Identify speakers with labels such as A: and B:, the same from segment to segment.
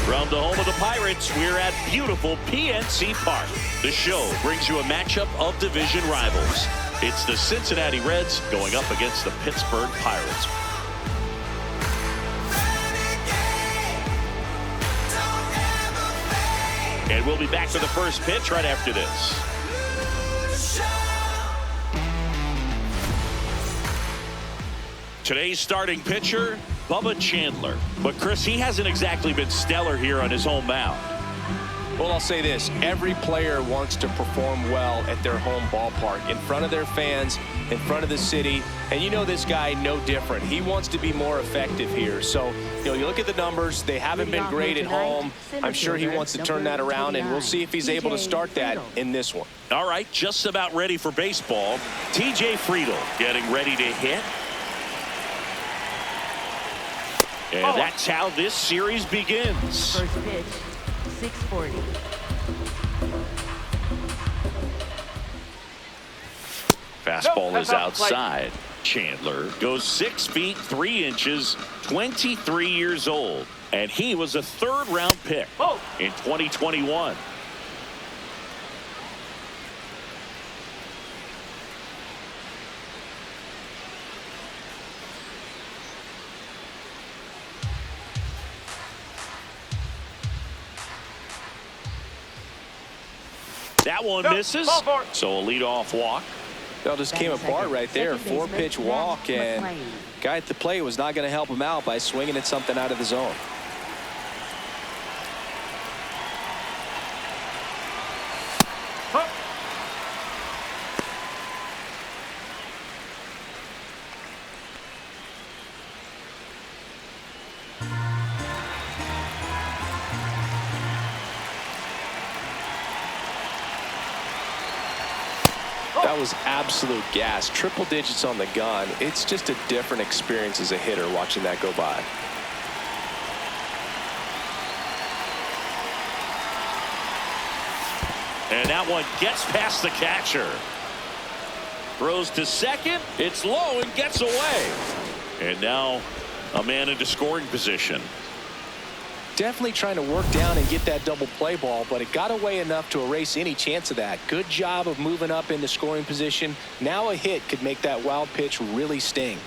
A: From the home of the Pirates, we're at beautiful PNC Park. The show brings you a matchup of division rivals. It's the Cincinnati Reds going up against the Pittsburgh Pirates. And we'll be back for the first pitch right after this. Today's starting pitcher, Bubba Chandler. But Chris, he hasn't exactly been stellar here on his home mound.
B: Well, I'll say this. Every player wants to perform well at their home ballpark, in front of their fans, in front of the city. And you know this guy no different. He wants to be more effective here. So, you look at the numbers. They haven't been great at home. I'm sure he wants to turn that around, and we'll see if he's able to start that in this one.
A: All right, just about ready for baseball. TJ Friedl getting ready to hit. And that's how this series begins.
C: First pitch, 640.
A: Fastball is outside. Chandler goes 6 feet 3 inches, 23 years old. And he was a third-round pick in 2021. That one misses, so a leadoff walk.
B: That just came apart right there. 4-pitch walk, and guy at the plate was not going to help him out by swinging at something out of the zone. That was absolute gas. Triple digits on the gun. It's just a different experience as a hitter watching that go by.
A: And that one gets past the catcher. Throws to second. It's low and gets away. And now a man into scoring position.
B: Definitely trying to work down and get that double play ball, but it got away enough to erase any chance of that. Good job of moving up into scoring position. Now a hit could make that wild pitch really sting.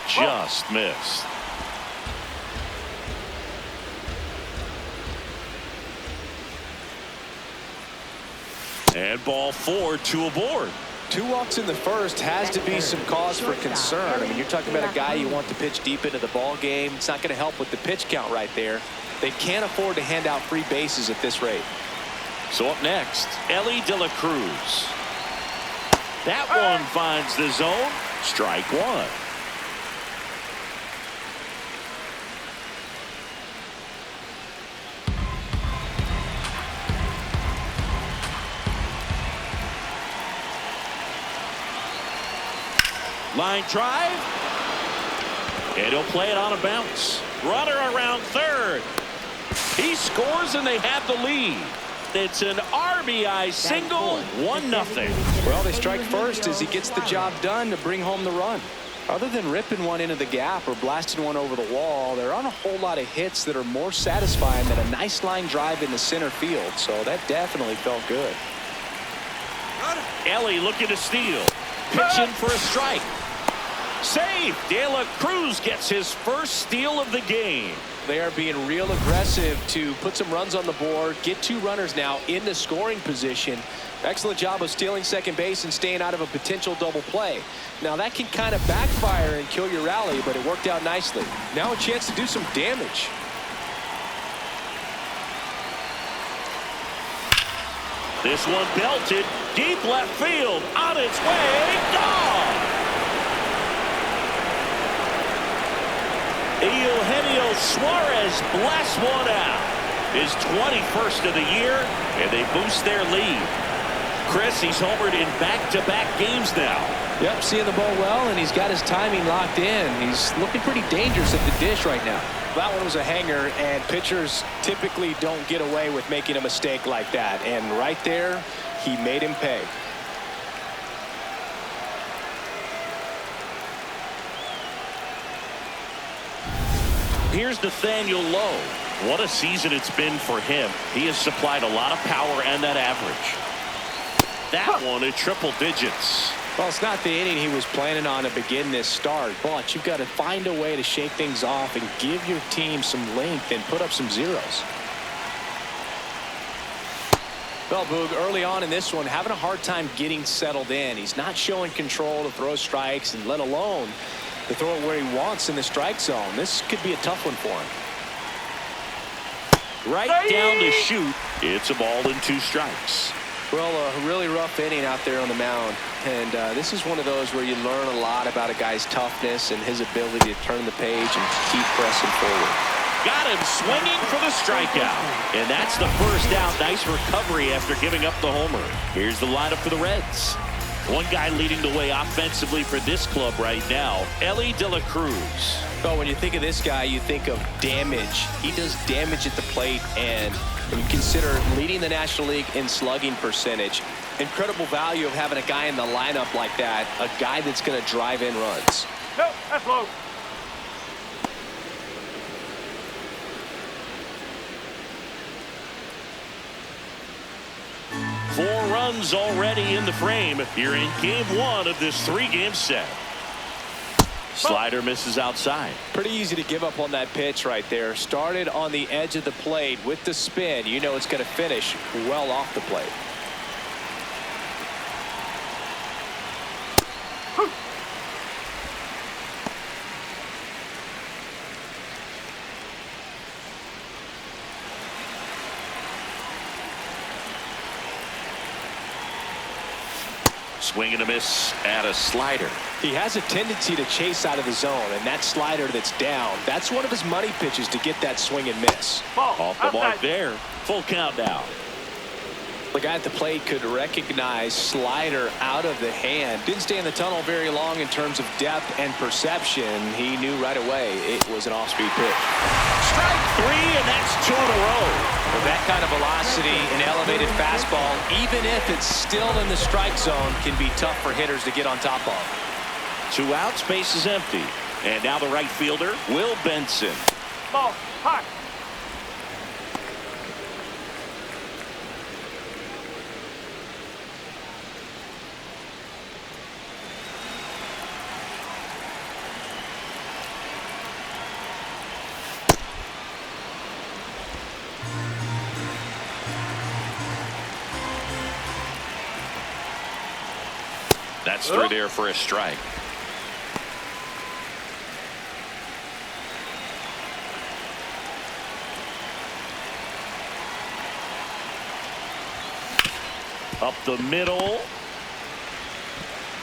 A: Just missed. And ball 4, 2 aboard.
B: 2 walks in the first has to be some cause for concern. I mean, you're talking about a guy you want to pitch deep into the ball game. It's not going to help with the pitch count right there. They can't afford to hand out free bases at this rate.
A: So up next, Elly De La Cruz. That one finds the zone. Strike 1. Line drive, and he'll play it on a bounce. Runner around third. He scores, and they have the lead. It's an RBI single, 1-0.
B: Well, they strike first as he gets the job done to bring home the run. Other than ripping one into the gap or blasting one over the wall, there aren't a whole lot of hits that are more satisfying than a nice line drive in the center field. So that definitely felt good.
A: Elly looking to steal. Pitching for a strike. Save. De La Cruz gets his first steal of the game.
B: They are being real aggressive to put some runs on the board, get 2 runners now in the scoring position. Excellent job of stealing second base and staying out of a potential double play. Now that can kind of backfire and kill your rally, but it worked out nicely. Now a chance to do some damage.
A: This one belted deep left field, on its way, gone. Eugenio Suarez blasts one out. his 21st of the year, and they boost their lead. Chris, he's homered in back-to-back games now.
B: Yep, seeing the ball well, and he's got his timing locked in. He's looking pretty dangerous at the dish right now. That one was a hanger, and pitchers typically don't get away with making a mistake like that. And right there, he made him pay.
A: Here's Nathaniel Lowe. What a season it's been for him. He has supplied a lot of power and that average. That one at triple digits.
B: Well, it's not the inning he was planning on to begin this start, but you've got to find a way to shake things off and give your team some length and put up some zeros. Well, Boog, early on in this one, having a hard time getting settled in. He's not showing control to throw strikes, and let alone to throw it where he wants in the strike zone. This could be a tough one for him.
A: Right down to shoot. It's a ball and 2 strikes.
B: Well, a really rough inning out there on the mound, and this is one of those where you learn a lot about a guy's toughness and his ability to turn the page and keep pressing forward.
A: Got him swinging for the strikeout, and that's the first out. Nice recovery after giving up the homer. Here's the lineup for the Reds. One guy leading the way offensively for this club right now, Elly De La Cruz.
B: Well, when you think of this guy, you think of damage. He does damage at the plate, and when you consider leading the National League in slugging percentage, incredible value of having a guy in the lineup like that, a guy that's going to drive in runs.
D: No, that's low.
A: Four runs already in the frame here in game 1 of this 3-game set. Slider misses outside.
B: Pretty easy to give up on that pitch right there. Started on the edge of the plate with the spin. You know it's going to finish well off the plate.
A: Swing and a miss at a slider.
B: He has a tendency to chase out of the zone, and that slider that's down, that's one of his money pitches to get that swing and miss.
A: Off the mark there. Full count now.
B: The guy at the plate could recognize slider out of the hand. Didn't stay in the tunnel very long in terms of depth and perception. He knew right away it was an off-speed pitch.
A: Strike 3, and that's 2 in a row.
B: With that kind of velocity, an elevated fastball, even if it's still in the strike zone, can be tough for hitters to get on top of.
A: 2 outs, base is empty. And now the right fielder, Will Benson.
D: Ball, hot.
A: That's through there for a strike. Up the middle.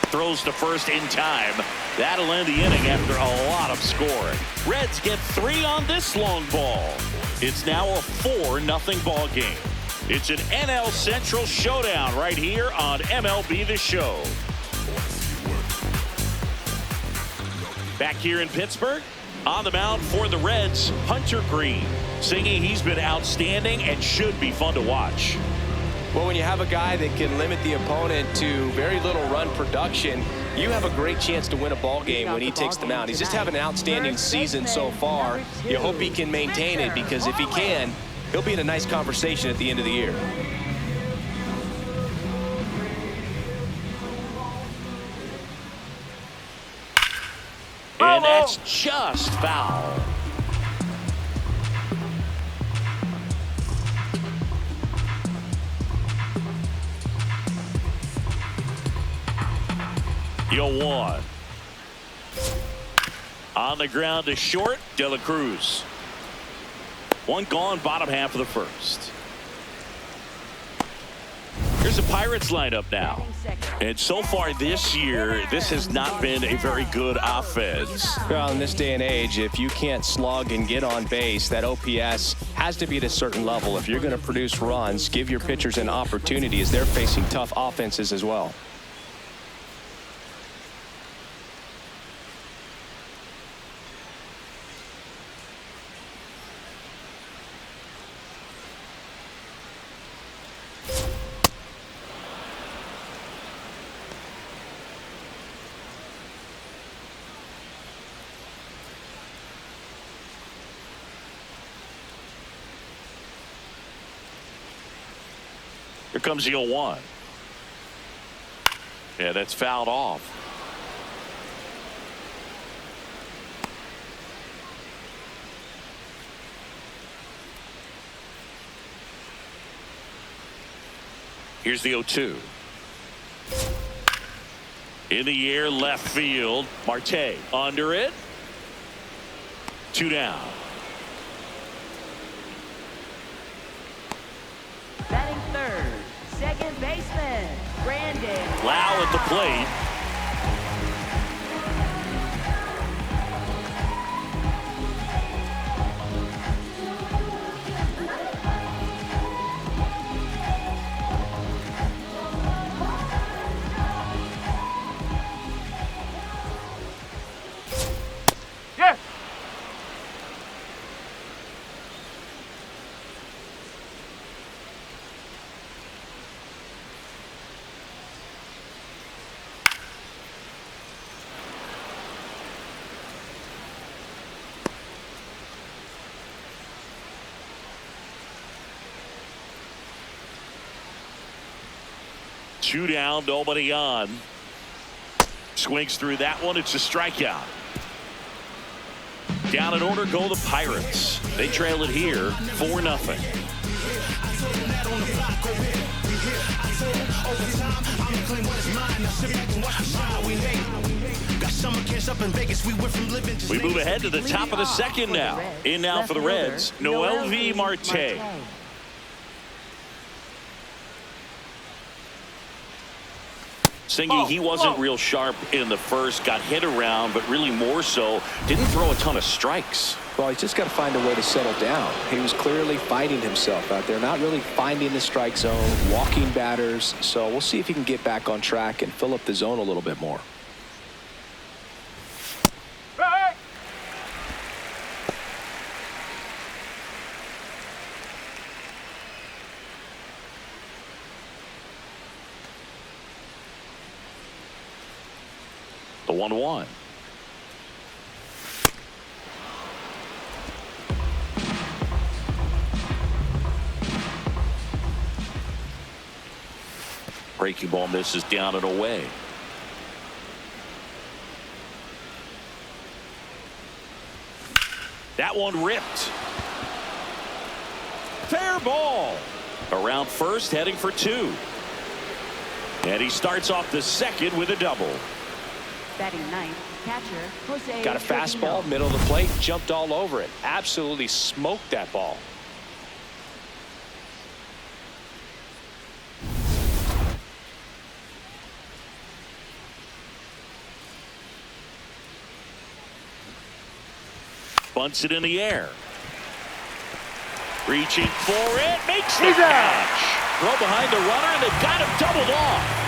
A: Throws to first in time. That'll end the inning after a lot of scoring. Reds get 3 on this long ball. It's now a 4-0 ball game. It's an NL Central showdown right here on MLB The Show. Back here in Pittsburgh, on the mound for the Reds, Hunter Greene, singing he's been outstanding and should be fun to watch.
B: Well, when you have a guy that can limit the opponent to very little run production, you have a great chance to win a ball game when he takes the mound. He's just having an outstanding season so far. You hope he can maintain it, because if he can, he'll be in a nice conversation at the end of the year.
A: And that's just foul. You'll one. On the ground to short, De La Cruz. One gone, bottom half of the first. Here's Here's the Pirates lineup now. And so far this year, this has not been a very good offense.
B: Well, in this day and age, if you can't slug and get on base, that OPS has to be at a certain level. If you're going to produce runs, give your pitchers an opportunity as they're facing tough offenses as well.
A: Here comes the 0-1. Yeah, that's fouled off. Here's the 0-2. In the air, left field. Marte under it. 2 down.
C: Batting third, second baseman, Brandon
A: Lowe at the plate.
D: Yes.
A: 2 down, nobody on. Swings through that one. It's a strikeout. Down in order go the Pirates. They trail it here 4-0. We move ahead to the top of the second now. In now for the Reds, Noelvi Marte. Singy, he wasn't real sharp in the first, got hit around, but really more so, didn't throw a ton of strikes.
B: Well, he's just got to find a way to settle down. He was clearly fighting himself out there, not really finding the strike zone, walking batters. So we'll see if he can get back on track and fill up the zone a little bit more.
D: Hey.
A: The 1-1. Breaking ball misses down and away. That one ripped. Fair ball. Around first, heading for 2. And he starts off the second with a double.
C: batting ninth, catcher Jose.
B: Got a fastball, middle of the plate, jumped all over it. Absolutely smoked that ball.
A: Bunts it in the air. Reaching for it, makes the catch. Throw behind the runner, and they've got him doubled off.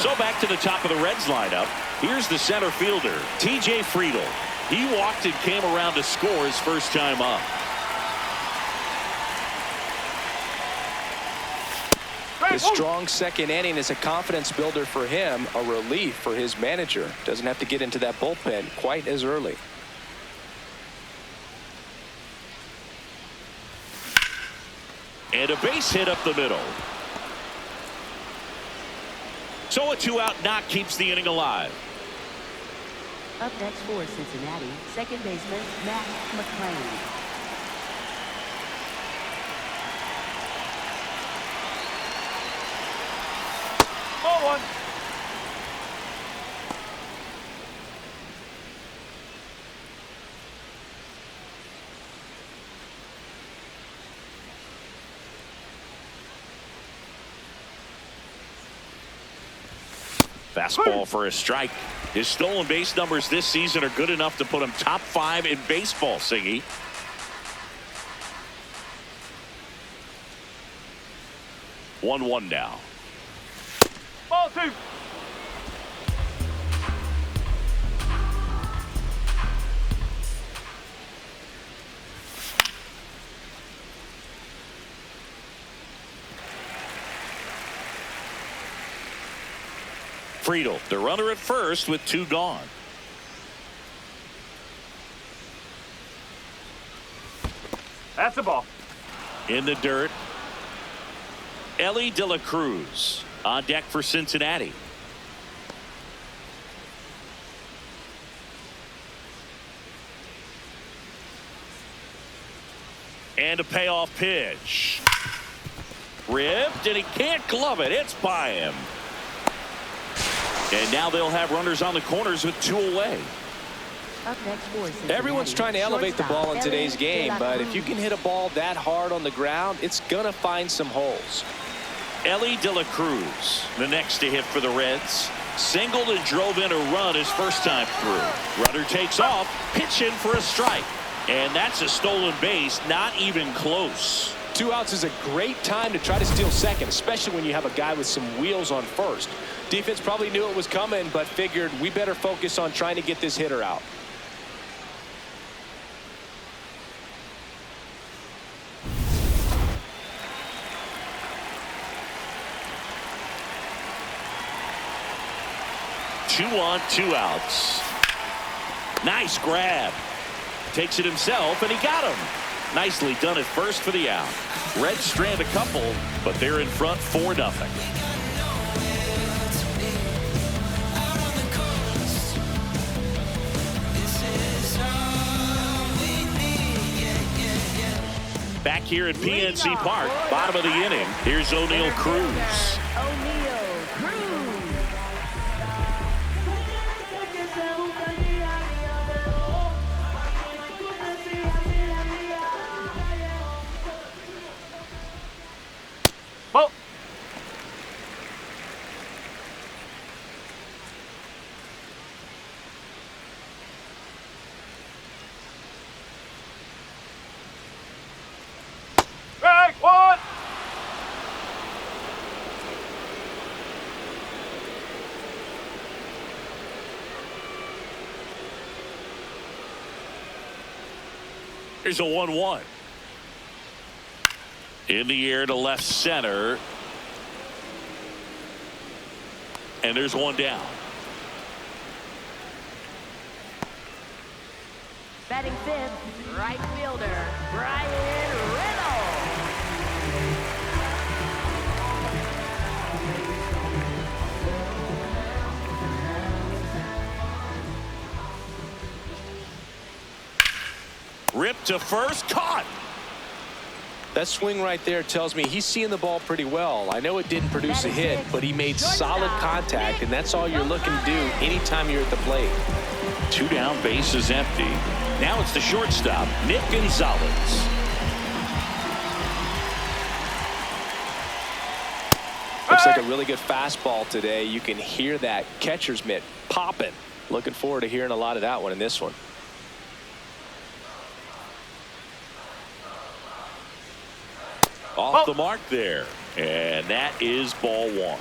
A: So back to the top of the Reds lineup. Here's the center fielder, TJ Friedl. He walked and came around to score his first time up.
B: The strong second inning is a confidence builder for him, a relief for his manager. Doesn't have to get into that bullpen quite as early.
A: And a base hit up the middle. So a 2-out knock keeps the inning alive.
C: Up next for Cincinnati, second baseman Matt McLain.
D: Ball one.
A: Fastball for a strike. His stolen base numbers this season are good enough to put him top 5 in baseball, Siggy. 1-1 now.
D: Ball 2.
A: Friedl, the runner at first with 2 gone.
D: That's a ball.
A: In the dirt, Elly De La Cruz on deck for Cincinnati. And a payoff pitch. Ripped, and he can't glove it. It's by him. And now they'll have runners on the corners with 2 away.
C: Up next for Cincinnati.
B: Everyone's trying to elevate the ball in today's game, but if you can hit a ball that hard on the ground, it's going to find some holes.
A: Elly De La Cruz, the next to hit for the Reds. Singled and drove in a run his first time through. Runner takes off, pitch in for a strike. And that's a stolen base, not even close.
B: 2 outs is a great time to try to steal second, especially when you have a guy with some wheels on first. Defense probably knew it was coming, but figured we better focus on trying to get this hitter out.
A: Two on, 2 outs. Nice grab. Takes it himself, and he got him. Nicely done at first for the out. Reds strand a couple, but they're in front 4-0. Back here at PNC Park, bottom of the inning. Here's O'Neil Cruz.
C: O'Neil Cruz.
D: Ball. Strike 1.
A: Here's a 1-1. In the air to left center. And there's one down.
C: Batting 5th, right fielder, Bryan Reynolds.
A: Ripped to first, caught.
B: That swing right there tells me he's seeing the ball pretty well. I know it didn't produce a hit, but he made solid contact, and that's all you're looking to do anytime you're at the plate.
A: 2 down, base is empty. Now it's the shortstop, Nick Gonzalez.
B: Looks like a really good fastball today. You can hear that catcher's mitt popping. Looking forward to hearing a lot of that one in this one.
A: Off the mark there. And that is ball 1.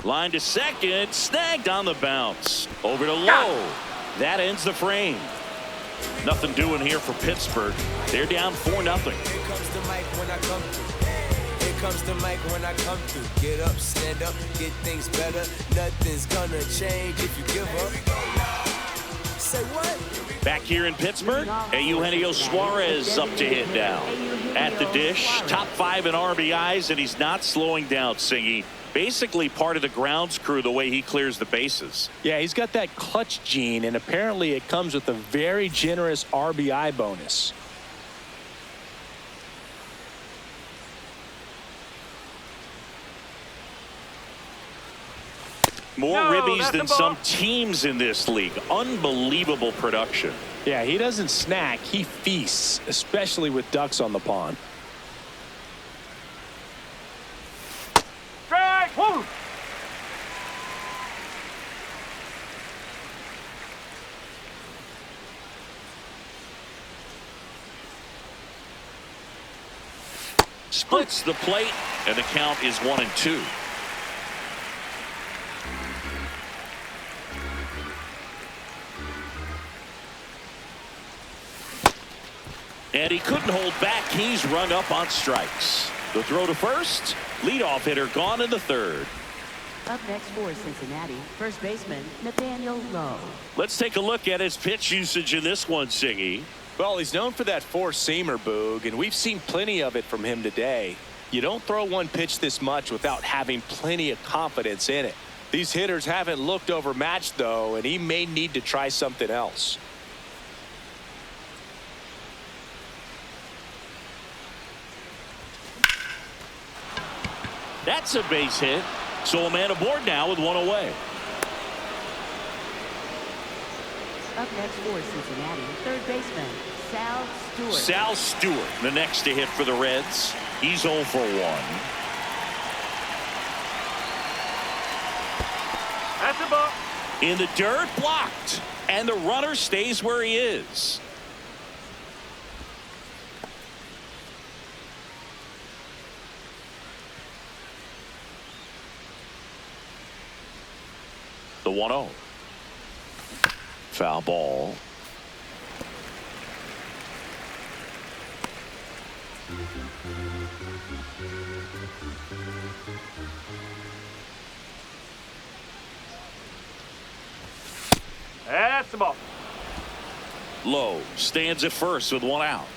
A: Line to second, snagged on the bounce. Over to Lowe. That ends the frame. Nothing doing here for Pittsburgh. They're down 4-0.
E: Here comes the mic when I come through. Here comes the mic when I come through. Get up, stand up, get things better. Nothing's gonna change if you give up. Say what?
A: Back here in Pittsburgh, Eugenio Suarez up to hit now. At the dish, top 5 in RBIs, and he's not slowing down, Singy. Basically part of the grounds crew the way he clears the bases.
B: Yeah, he's got that clutch gene, and apparently it comes with a very generous RBI bonus.
A: More
D: No,
A: ribbies
D: that's
A: than
D: the ball.
A: some teams in this league. Unbelievable production.
B: Yeah, he doesn't snack, he feasts, especially with ducks on the pond.
D: Strike. Woo.
A: Splits the plate, and the count is 1-2. And he couldn't hold back. He's rung up on strikes. The throw to first. Leadoff hitter gone in the third.
C: Up next for Cincinnati, first baseman Nathaniel Lowe.
A: Let's take a look at his pitch usage in this one, Singy.
B: Well, he's known for that four-seamer, Boog, and we've seen plenty of it from him today. You don't throw one pitch this much without having plenty of confidence in it. These hitters haven't looked overmatched, though, and he may need to try something else.
A: That's a base hit. So a man aboard now with one away.
C: Up next for Cincinnati, third baseman Sal Stewart.
A: Sal Stewart, the next to hit for the Reds. He's 0 for 1.
D: That's a ball.
A: In the dirt, blocked. And the runner stays where he is. The 1-0. Foul ball.
D: That's the ball.
A: Lowe stands at first with one out.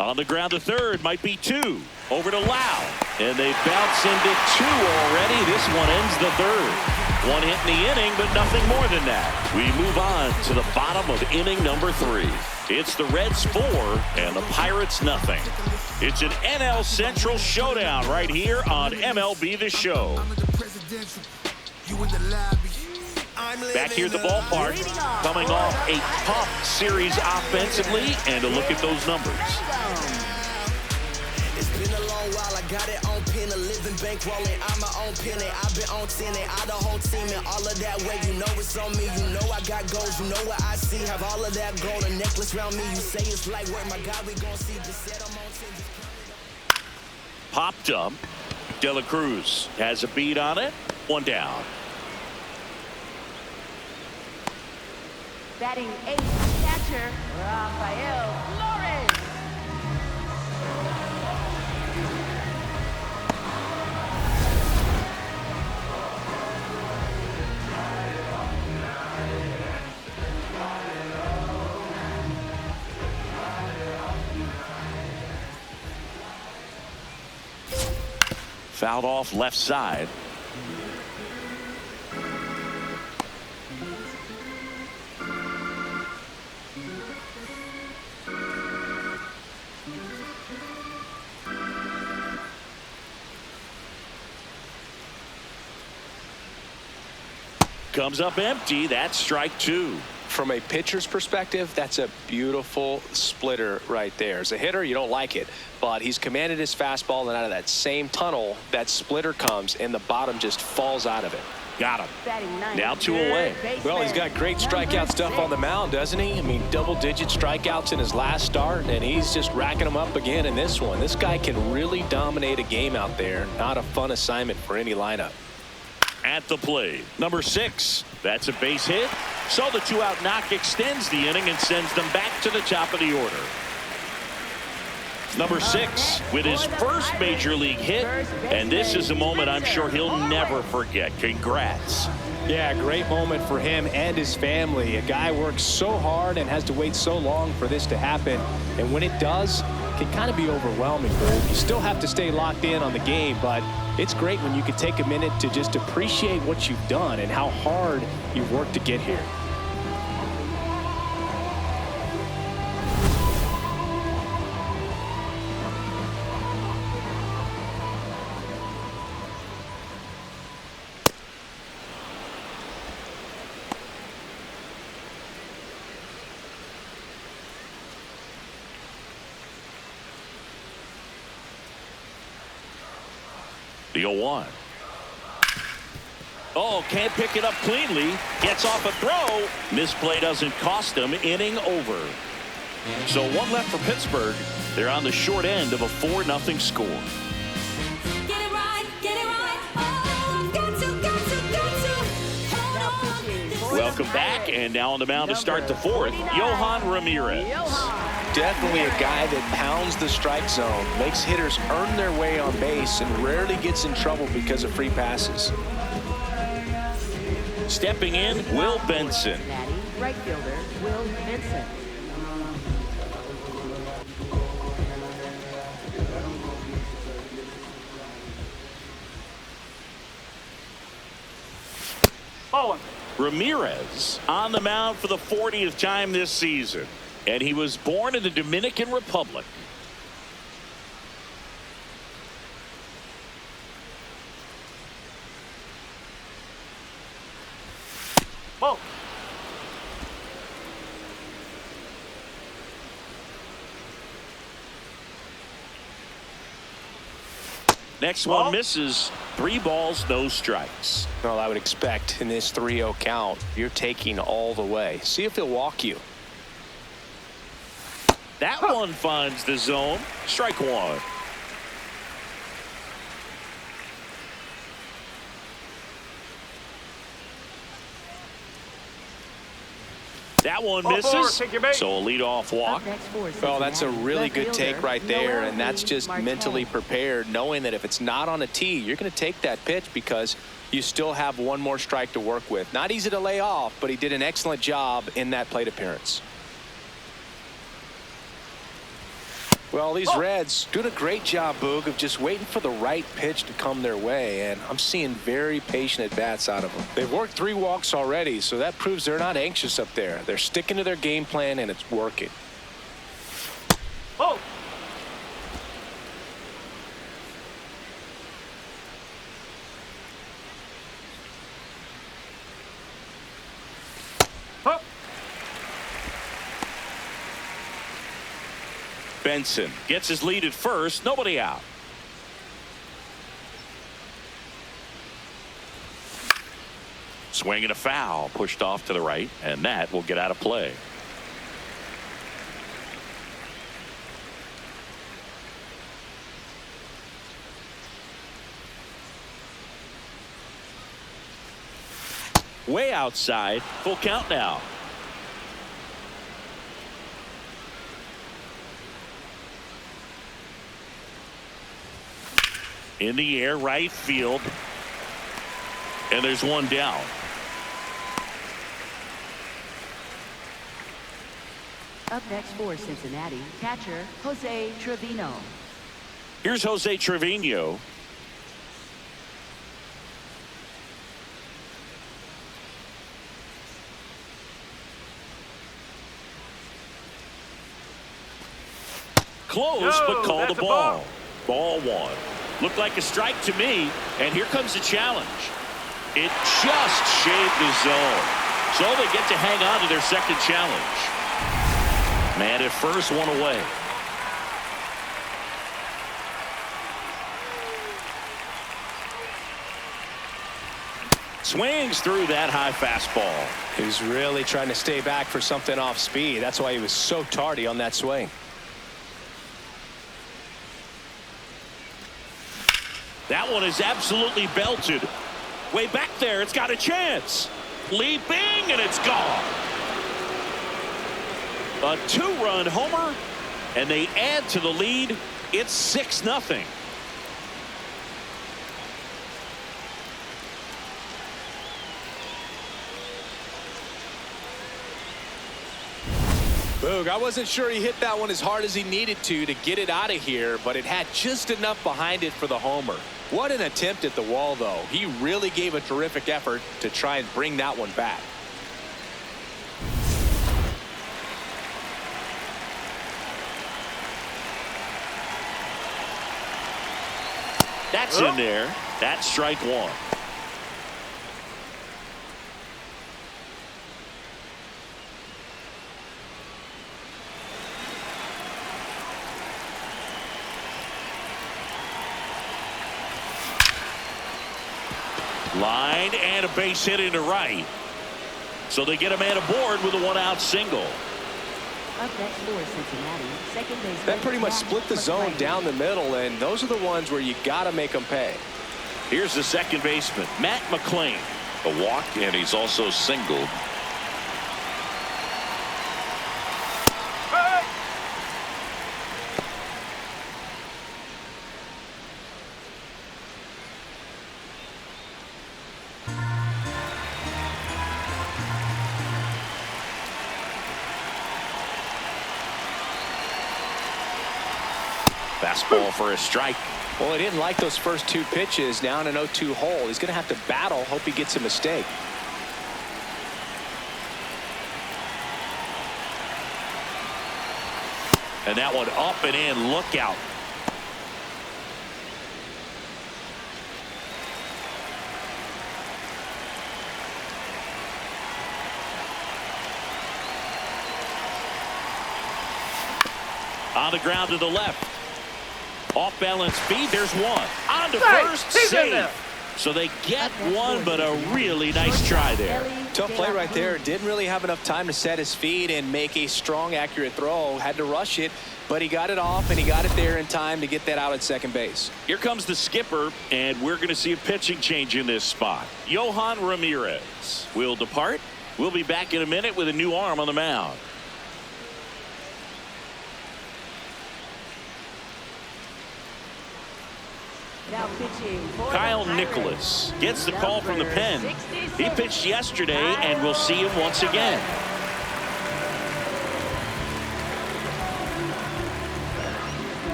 A: On the ground to third, might be two. Over to Lowe. And they bounce into two already. This one ends the third. One hit in the inning, but nothing more than that. We move on to the bottom of inning number 3. It's the Reds 4 and the Pirates nothing. It's an NL Central showdown right here on MLB The Show. Back here at the ballpark, coming off a tough series offensively, and a look at those numbers.
E: It's been a long while. I got it on pin, a living bankrolling. I'm my own penny. I've been on 10 and I the whole team and all of that way. You know it's on me. You know I got goals. You know what I see. Have all of that gold, a necklace around me. You say it's like work, my God. We gon' see. Just said I'm on 10.
A: Popped up. De La Cruz has a beat on it. One down.
C: Batting 8th, catcher Rafael Flores.
A: Fouled off left side. Comes up empty. That's strike 2.
B: From a pitcher's perspective, that's a beautiful splitter right there. As a hitter, you don't like it, but he's commanded his fastball, and out of that same tunnel, that splitter comes, and the bottom just falls out of it.
A: Got him.
C: Batting 9th,
A: Now 2 away.
B: Well, he's got great strikeout stuff on the mound, doesn't he? I mean, double-digit strikeouts in his last start, and he's just racking them up again in this one. This guy can really dominate a game out there. Not a fun assignment for any lineup.
A: At the plate, number 6. That's a base hit. So the 2-out knock extends the inning and sends them back to the top of the order. Number 6 with his first major league hit, and this is a moment I'm sure he'll never forget. Congrats.
B: Yeah, great moment for him and his family. A guy works so hard and has to wait so long for this to happen, and when it does, it can kind of be overwhelming. You still have to stay locked in on the game, but it's great when you can take a minute to just appreciate what you've done and how hard you've worked to get here.
A: The 0-1. Oh, can't pick it up cleanly. Gets off a throw. Misplay doesn't cost him. Inning over. So one left for Pittsburgh. They're on the short end of a 4-0 score.
F: Get it right, get it right. Oh, got to. Hold on.
A: Welcome back, and now on the mound to start the fourth, Yohan Ramirez.
B: Definitely a guy that pounds the strike zone, makes hitters earn their way on base, and rarely gets in trouble because of free passes.
A: Stepping in, Will Benson.
C: Cincinnati right fielder Will Benson.
D: Bowling.
A: Ramirez on the mound for the 40th time this season, and he was born in the Dominican Republic.
D: Ball.
A: Next
D: Ball.
A: one misses. 3 balls, no strikes.
B: Well, I would expect in this 3-0 count, you're taking all the way. See if he'll walk you.
A: That one finds the zone. Strike 1. That one misses.
D: Take your bait.
A: So a leadoff walk.
C: Up next for
B: Well, that's a
C: Cincinnati,
B: really
C: left
B: good take
C: fielder,
B: right there, and that's
C: Noelvi
B: just
C: Marte.
B: mentally prepared, knowing that if it's not on a tee, you're going to take that pitch because you still have one more strike to work with. Not easy to lay off, but he did an excellent job in that plate appearance. Well, these Reds doing a great job, Boog, of just waiting for the right pitch to come their way, and I'm seeing very patient at-bats out of them. They've worked 3 walks already, so that proves they're not anxious up there. They're sticking to their game plan, and it's working.
D: Oh. Up.
A: Benson gets his lead at first. Nobody out. Swing and a foul. Pushed off to the right, and that will get out of play. Way outside. Full count now. In the air, right field. And there's one down.
C: Up next for Cincinnati, catcher Jose Trevino.
A: Here's Jose Trevino. Close, but called a ball. Ball 1. Looked like a strike to me, and here comes the challenge. It just shaved the zone. So they get to hang on to their second challenge. Man at first, one away. Swings through that high fastball.
B: He was really trying to stay back for something off speed. That's why he was so tardy on that swing.
A: That one is absolutely belted. Way back there, it's got a chance. Leaping, and it's gone. A 2-run homer, and they add to the lead. It's 6-0.
B: Boog, I wasn't sure he hit that one as hard as he needed to get it out of here, but it had just enough behind it for the homer. What an attempt at the wall, though. He really gave a terrific effort to try and bring that one back.
A: That's in there. That's strike 1. Line and a base hit into right. So they get a man aboard with a 1-out single.
C: Up next for Cincinnati, second baseman.
B: That pretty much split the zone down the middle, and those are the ones where you got to make them pay.
A: Here's the second baseman, Matt McLain.
G: A walk, and he's also singled.
A: Fastball for a strike.
B: Well, he didn't like those first 2 pitches. Now in an 0-2 hole, he's going to have to battle. Hope he gets a mistake.
A: And that one up and in. Look out. On the ground to the left. Off balance feed. There's one. On to first. Save. So they get one, but a really nice try there.
B: Tough play right there. Didn't really have enough time to set his feet and make a strong, accurate throw. Had to rush it, but he got it off, and he got it there in time to get that out at second base.
A: Here comes the skipper, and we're going to see a pitching change in this spot. Yohan Ramirez will depart. We'll be back in a minute with a new arm on the mound.
C: Now pitching for
A: Kyle
C: the Pirates.
A: Nicholas gets the call from the pen. He pitched yesterday, and we'll see him once again.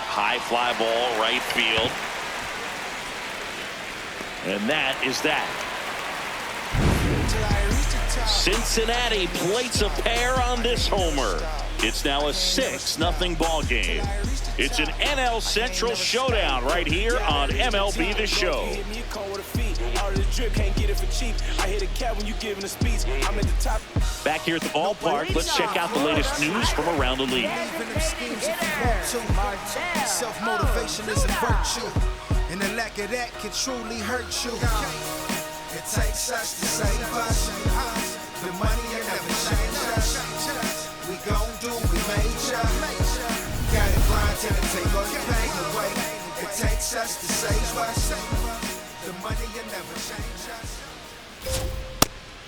A: High fly ball, right field. And that is that. Cincinnati plates a pair on this homer. It's now a 6-0 ball game. It's an NL Central showdown right here on MLB The Show. Back here at the ballpark, let's check out the latest news from around the league.
H: Self-motivation is a virtue, and the lack of that can truly hurt you. It takes us to save us. The money will never change us. We gon' do what we made ya. Gotta grind till it take all your pain away. It takes us to save us. The money will never change us.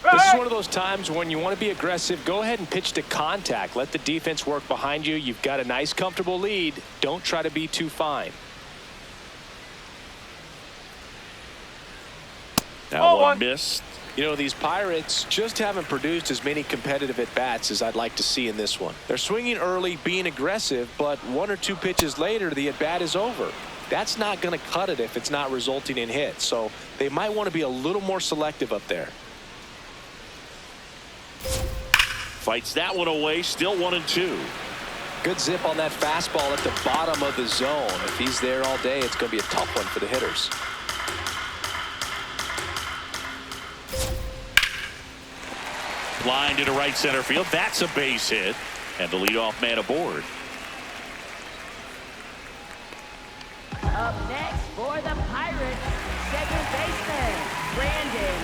B: This is one of those times when you want to be aggressive. Go ahead and pitch to contact. Let the defense work behind you. You've got a nice, comfortable lead. Don't try to be too fine.
A: That one missed.
B: You know, these Pirates just haven't produced as many competitive at-bats as I'd like to see in this one. They're swinging early, being aggressive, but 1 or 2 pitches later, the at-bat is over. That's not going to cut it if it's not resulting in hits. So they might want to be a little more selective up there.
A: Fights that one away, still 1-2.
B: Good zip on that fastball at the bottom of the zone. If he's there all day, it's going to be a tough one for the hitters.
A: Line into right center field. That's a base hit. And the leadoff man aboard.
C: Up next for the Pirates, second baseman, Brandon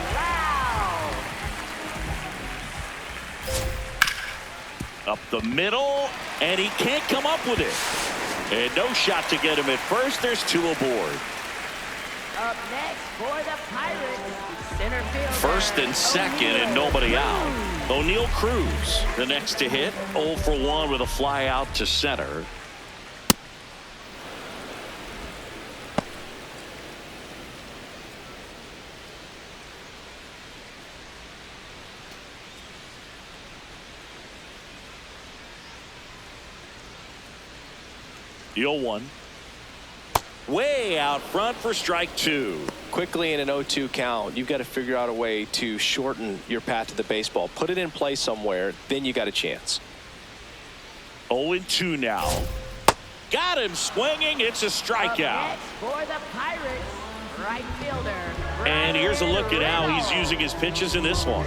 C: Lowe.
A: Up the middle, and he can't come up with it. And no shot to get him at first. There's 2 aboard.
C: Up next for the Pirates, center fielder.
A: First and second, and nobody out. O'Neil Cruz, the next to hit, 0 for 1 with a fly out to center. The 0-1. Way out front for strike 2.
B: Quickly in an 0-2 count, you've got to figure out a way to shorten your path to the baseball. Put it in play somewhere, then you got a chance.
A: 0-2 now. Got him swinging. It's a strikeout.
C: Next for the Pirates, right fielder.
A: And here's a look at how he's using his pitches in this one.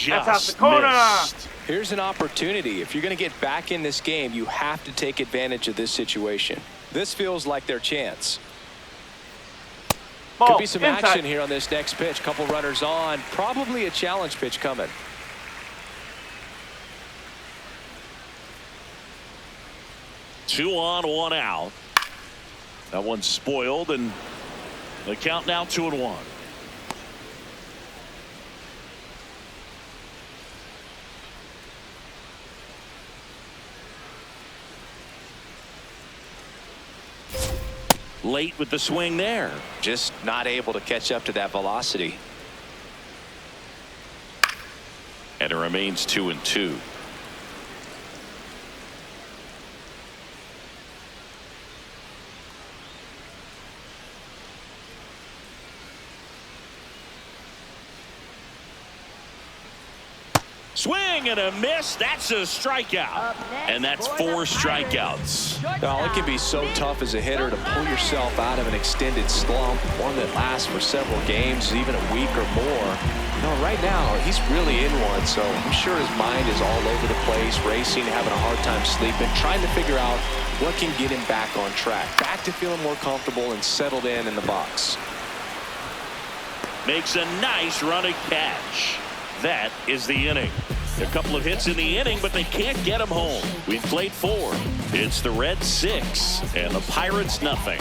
A: just
D: the corner.
A: missed.
B: Here's an opportunity. If you're going to get back in this game, you have to take advantage of this situation. This feels like their chance.
D: Ball,
B: Could be some
D: inside.
B: action here on this next pitch. Couple runners on. Probably a challenge pitch coming.
A: Two on, one out. That one's spoiled, and the count now 2-1. Late with the swing there.
B: Just not able to catch up to that velocity.
A: And it remains 2-2. Swing and a miss. That's a strikeout. And that's 4 strikeouts.
B: Now, it can be so tough as a hitter to pull yourself out of an extended slump, one that lasts for several games, even a week or more. No, right now, he's really in one, so I'm sure his mind is all over the place, racing, having a hard time sleeping, trying to figure out what can get him back on track, back to feeling more comfortable and settled in the box.
A: Makes a nice running catch. That is the inning. A couple of hits in the inning, but they can't get him home. We've played 4. It's the Reds 6 and the Pirates nothing.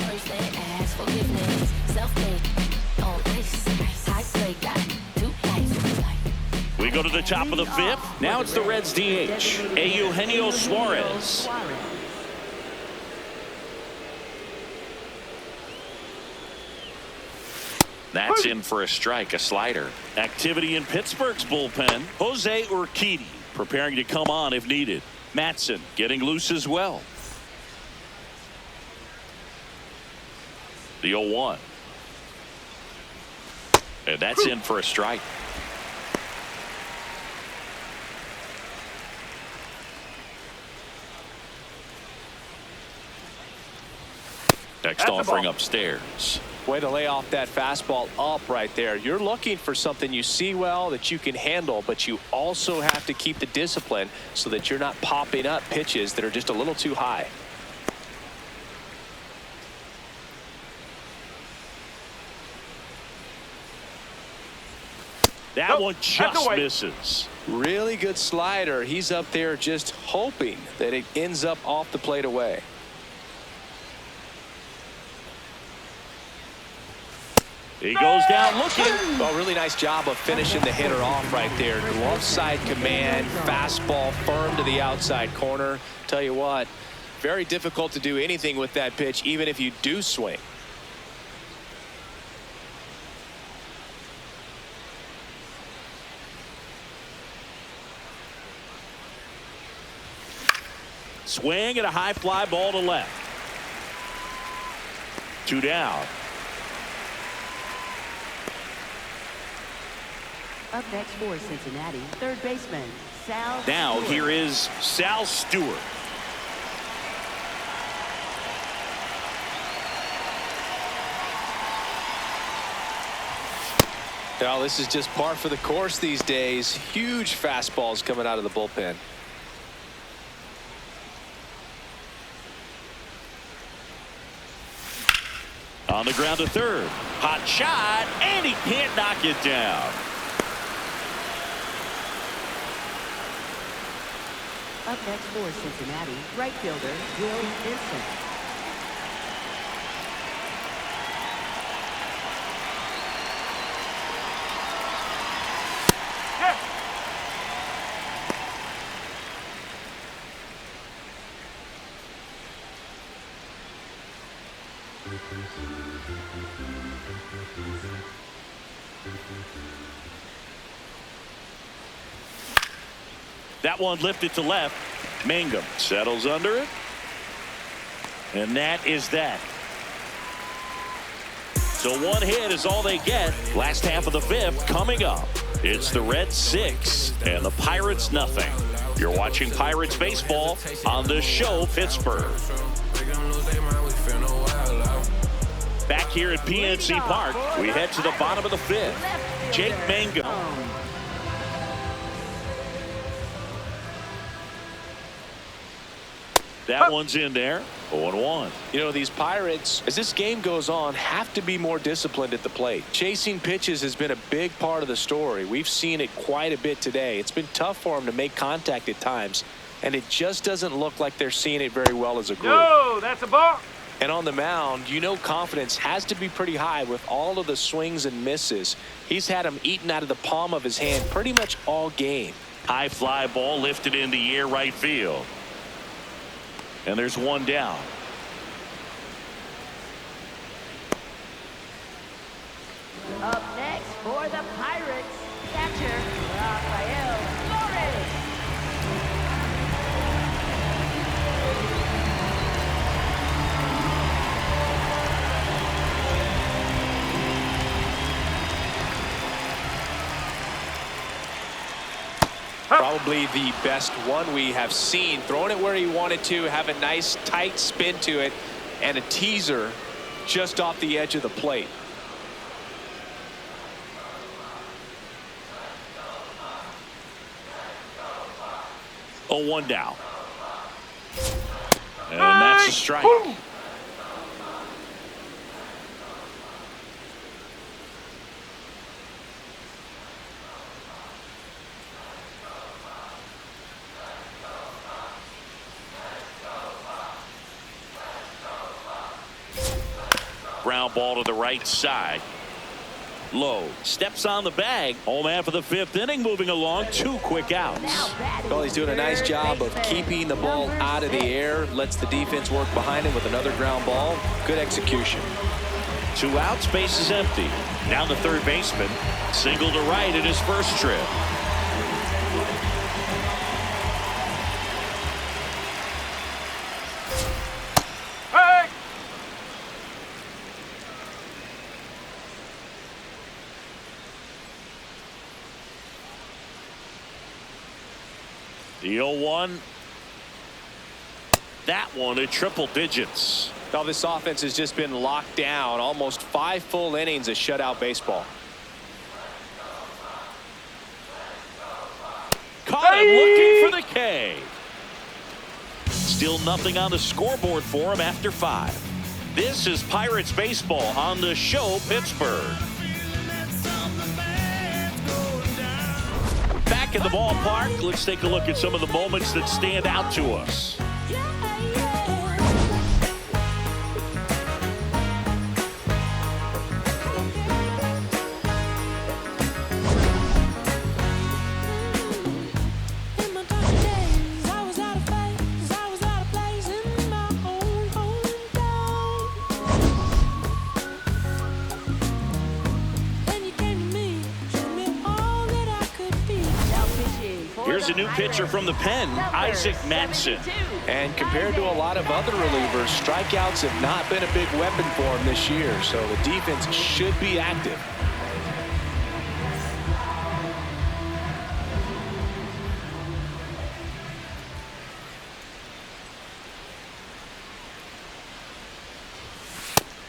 A: We go to the top of the 5th. Now it's the Reds DH, Eugenio Suarez. That's in for a strike, a slider. Activity in Pittsburgh's bullpen. Jose Urquidy preparing to come on if needed. Matson getting loose as well. The 0-1. And that's in for a strike. Next offering upstairs.
B: Way to lay off that fastball up right there. You're looking for something you see well that you can handle, but you also have to keep the discipline so that you're not popping up pitches that are just a little too high.
A: That one just misses.
B: Really good slider. He's up there just hoping that it ends up off the plate away.
A: He goes down looking.
B: Well, really nice job of finishing the hitter off right there. Glove side command, fastball firm to the outside corner. Tell you what, very difficult to do anything with that pitch, even if you do swing.
A: Swing and a high fly ball to left. 2 down.
C: Up next for Cincinnati, third baseman, Sal
A: Now
C: Stewart.
A: here is Sal Stewart.
B: Now, this is just par for the course these days. Huge fastballs coming out of the bullpen.
A: On the ground to third. Hot shot, and he can't knock it down.
C: Up next for Cincinnati, right fielder, Will Benson.
A: That one lifted to left. Mangum settles under it. And that is that. So one hit is all they get. Last half of the 5th coming up. It's the Reds 6 and the Pirates nothing. You're watching Pirates baseball on the show Pittsburgh. Back here at PNC Park, we head to the bottom of the 5th. Jake Mangum That one's in there. 0-1.
B: You know, these Pirates, as this game goes on, have to be more disciplined at the plate. Chasing pitches has been a big part of the story. We've seen it quite a bit today. It's been tough for them to make contact at times, and it just doesn't look like they're seeing it very well as a group.
D: No, that's a ball.
B: And on the mound, you know, confidence has to be pretty high with all of the swings and misses. He's had them eaten out of the palm of his hand pretty much all game.
A: High fly ball lifted in the air right field. And there's one down.
C: Up next for the Pirates, catcher Rafael Flores.
B: Probably the best one we have seen. Throwing it where he wanted to, have a nice tight spin to it, and a teaser just off the edge of the plate.
A: Oh, 1 down. And that's a strike.
D: Woo!
A: Ground ball to the right side. Lowe steps on the bag. Home half of the 5th inning, moving along. 2 quick outs.
B: Well, he's doing a nice job of keeping the ball out of the air. Lets the defense work behind him with another ground ball. Good execution.
A: 2 outs, base is empty. Now the third baseman. Single to right in his first trip.
D: Hey!
A: The 0-1. That one at triple digits.
B: Now this offense has just been locked down. Almost 5 full innings of shutout baseball.
A: Caught him looking for the K. Still nothing on the scoreboard for him after 5. This is Pirates baseball on the show Pittsburgh. Back in the ballpark, let's take a look at some of the moments that stand out to us. Here's a new pitcher from the pen, Isaac Matson.
B: And compared to a lot of other relievers, strikeouts have not been a big weapon for him this year, so the defense should be active.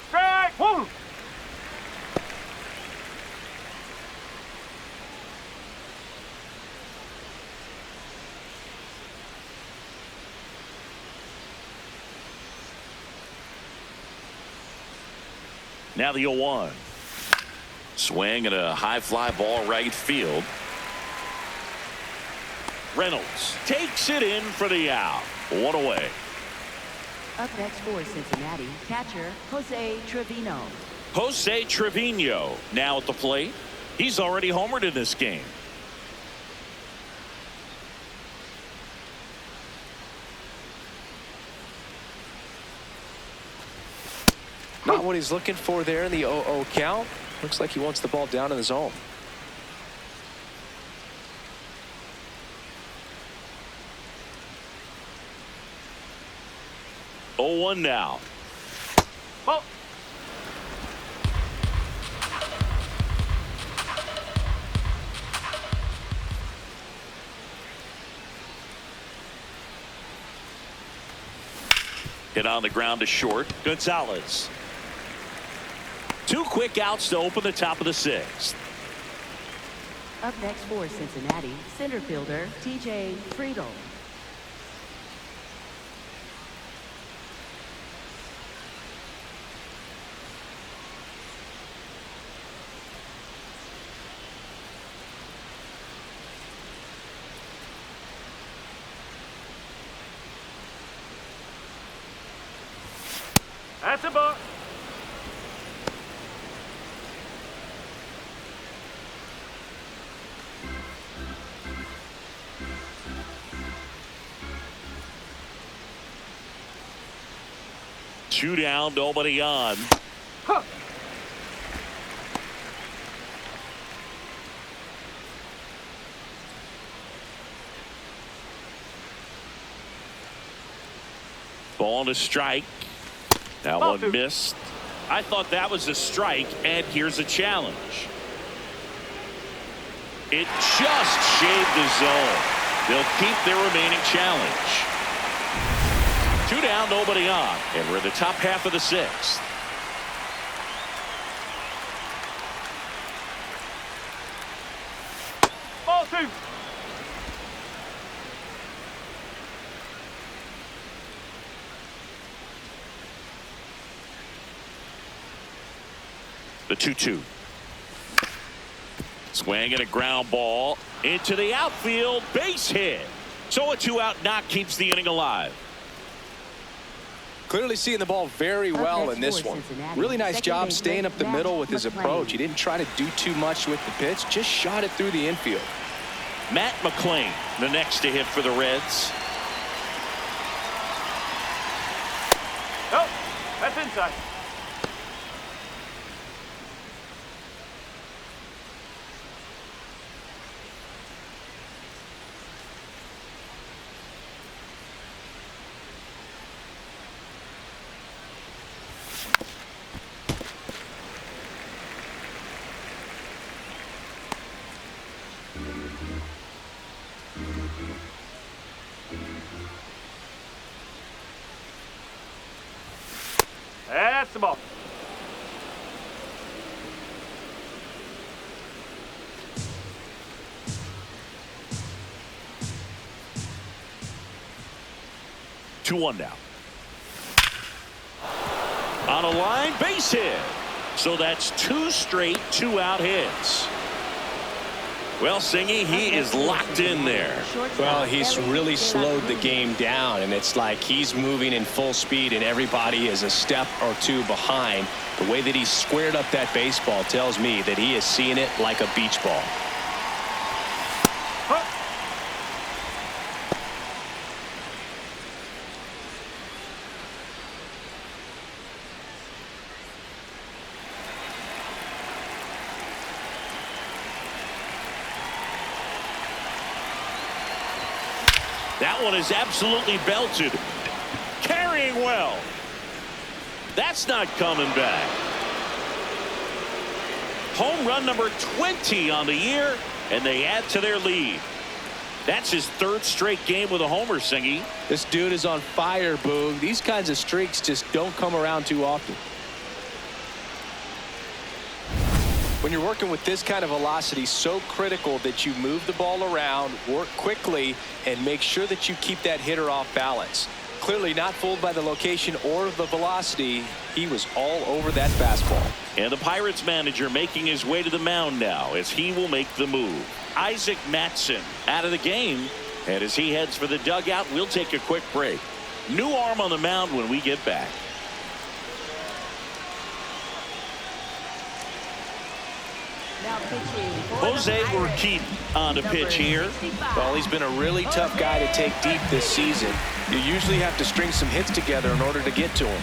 D: Strike! Woo!
A: Now the 0-1. Swing and a high fly ball right field. Reynolds takes it in for the out. 1 away.
C: Up next for Cincinnati, catcher Jose Trevino.
A: Jose Trevino now at the plate. He's already homered in this game.
B: Not what he's looking for there in the 0-0 count. Looks like he wants the ball down in the zone.
A: Oh, 0-1 now.
D: Ball.
A: Hit on the ground to short. Gonzalez. 2 quick outs to open the top of the 6th.
C: Up next for Cincinnati, center fielder TJ Friedl.
D: That's a ball.
A: Two down, nobody on.
D: Huh.
A: Ball to strike. That
D: Ball
A: one
D: two.
A: missed. I thought that was a strike, and here's a challenge. It just shaved the zone. They'll keep their remaining challenge. Two down, nobody on, and we're in the top half of the sixth.
D: Ball two.
A: The 2-2. Swing and a ground ball into the outfield, base hit. So a 2-out knock keeps the inning alive.
B: Clearly seeing the ball very well in this one. Really nice job staying up the middle with his approach. He didn't try to do too much with the pitch, just shot it through the infield.
A: Matt McLain, the next to hit for the Reds.
D: Oh, that's inside. That's the ball.
A: Two one now. On a line, base hit. So that's two straight 2-out hits. Well, Singy, he is locked in there.
B: Well, he's really slowed the game down, and it's like he's moving in full speed and everybody is a step or two behind. The way that he squared up that baseball tells me that he is seeing it like a beach ball.
A: That one is absolutely belted. Carrying well. That's not coming back. Home run number 20 on the year, and they add to their lead. That's his third straight game with a homer, Singy.
B: This dude is on fire, Boog. These kinds of streaks just don't come around too often. When you're working with this kind of velocity, so critical that you move the ball around, work quickly, and make sure that you keep that hitter off balance. Clearly not fooled by the location or the velocity. He was all over that fastball.
A: And the Pirates manager making his way to the mound now as he will make the move. Isaac Matson out of the game. And as he heads for the dugout, we'll take a quick break. New arm on the mound when we get back. Jose Urquidy on the pitch here.
B: Well, he's been a really tough guy to take deep this season. You usually have to string some hits together in order to get to him.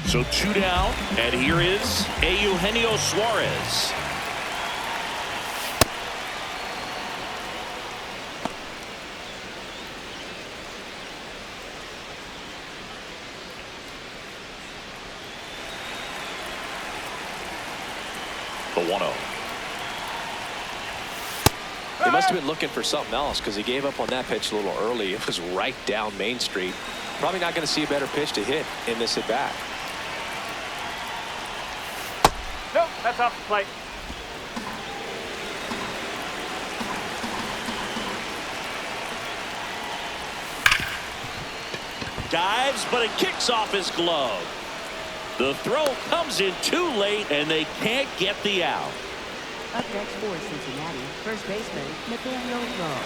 A: So two down, and here is Eugenio Suarez. The 1-0.
B: He must have been looking for something else because he gave up on that pitch a little early. It was right down Main Street. Probably not going to see a better pitch to hit in this at bat.
D: Nope, that's off the plate.
A: Dives, but it kicks off his glove. The throw comes in too late, and they can't get the out.
C: Up next for Cincinnati, first baseman Nathaniel Lowe.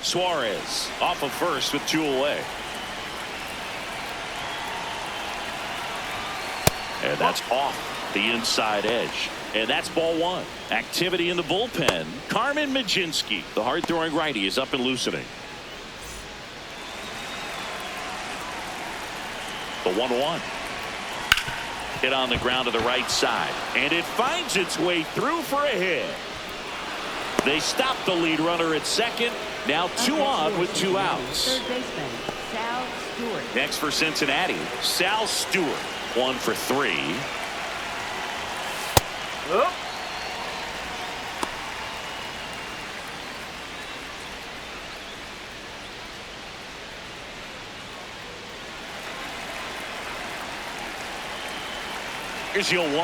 A: Suarez off of first with 2 away. And that's off the inside edge. And that's ball 1. Activity in the bullpen. Carmen Mlodzinski, the hard-throwing righty, is up and loosening. The 1-1. Hit on the ground to the right side. And it finds its way through for a hit. They stop the lead runner at second. Now 2 on with 2 outs.
C: Third baseman, Sal Stewart.
A: Next for Cincinnati, Sal Stewart. 1 for 3.
D: Up.
A: Here's your 1.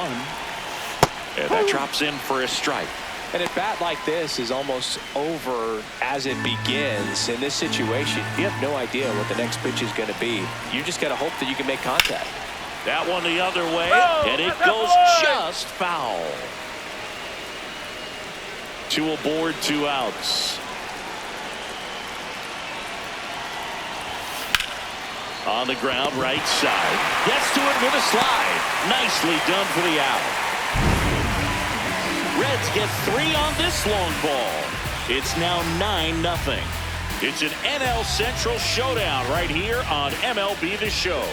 A: And that drops in for a strike.
B: And a bat like this is almost over as it begins. In this situation, you have no idea what the next pitch is going to be. You just got to hope that you can make contact.
A: That one the other way, and it goes just foul. 2 aboard, 2 outs. On the ground, right side. Gets to it with a slide. Nicely done for the out. Reds get 3 on this long ball. It's now 9-0. It's an NL Central showdown right here on MLB The Show.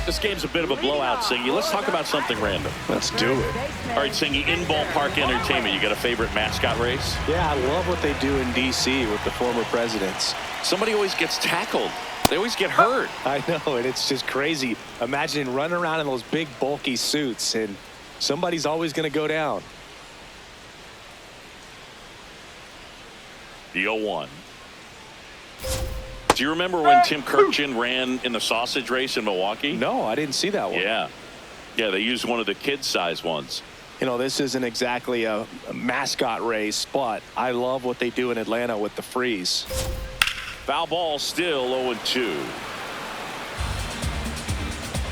A: This game's a bit of a blowout, Singy. Let's talk about something random.
B: Let's do it.
A: All right, Singy, in ballpark entertainment, you got a favorite mascot race?
B: Yeah, I love what they do in D.C. with the former presidents.
A: Somebody always gets tackled. They always get hurt.
B: I know, and it's just crazy. Imagine running around in those big, bulky suits, and somebody's always going to go down.
A: The 0-1. Do you remember when Tim Kirkjian ran in the sausage race in Milwaukee?
B: No, I didn't see that one.
A: Yeah. Yeah, they used one of the kid-size ones.
B: You know, this isn't exactly a mascot race, but I love what they do in Atlanta with the freeze.
A: Foul ball, still 0-2.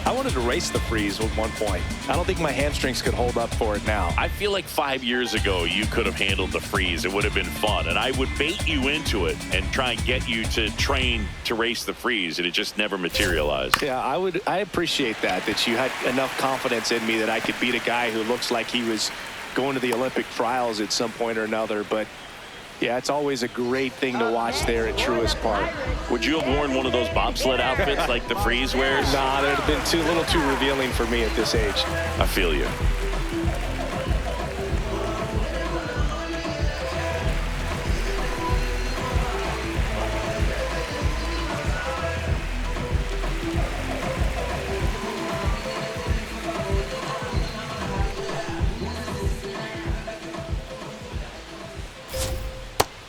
B: I wanted to race the freeze at one point. I don't think my hamstrings could hold up for it now.
A: I feel like 5 years ago you could have handled the freeze. It would have been fun, and I would bait you into it and try and get you to train to race the freeze, and it just never materialized.
B: Yeah, I appreciate that you had enough confidence in me that I could beat a guy who looks like he was going to the Olympic trials at some point or another. But yeah, it's always a great thing to watch there at Truist Park.
A: Would you have worn one of those bobsled outfits like the freeze wears?
B: Nah, they'd have been a little too revealing for me at this age.
A: I feel you.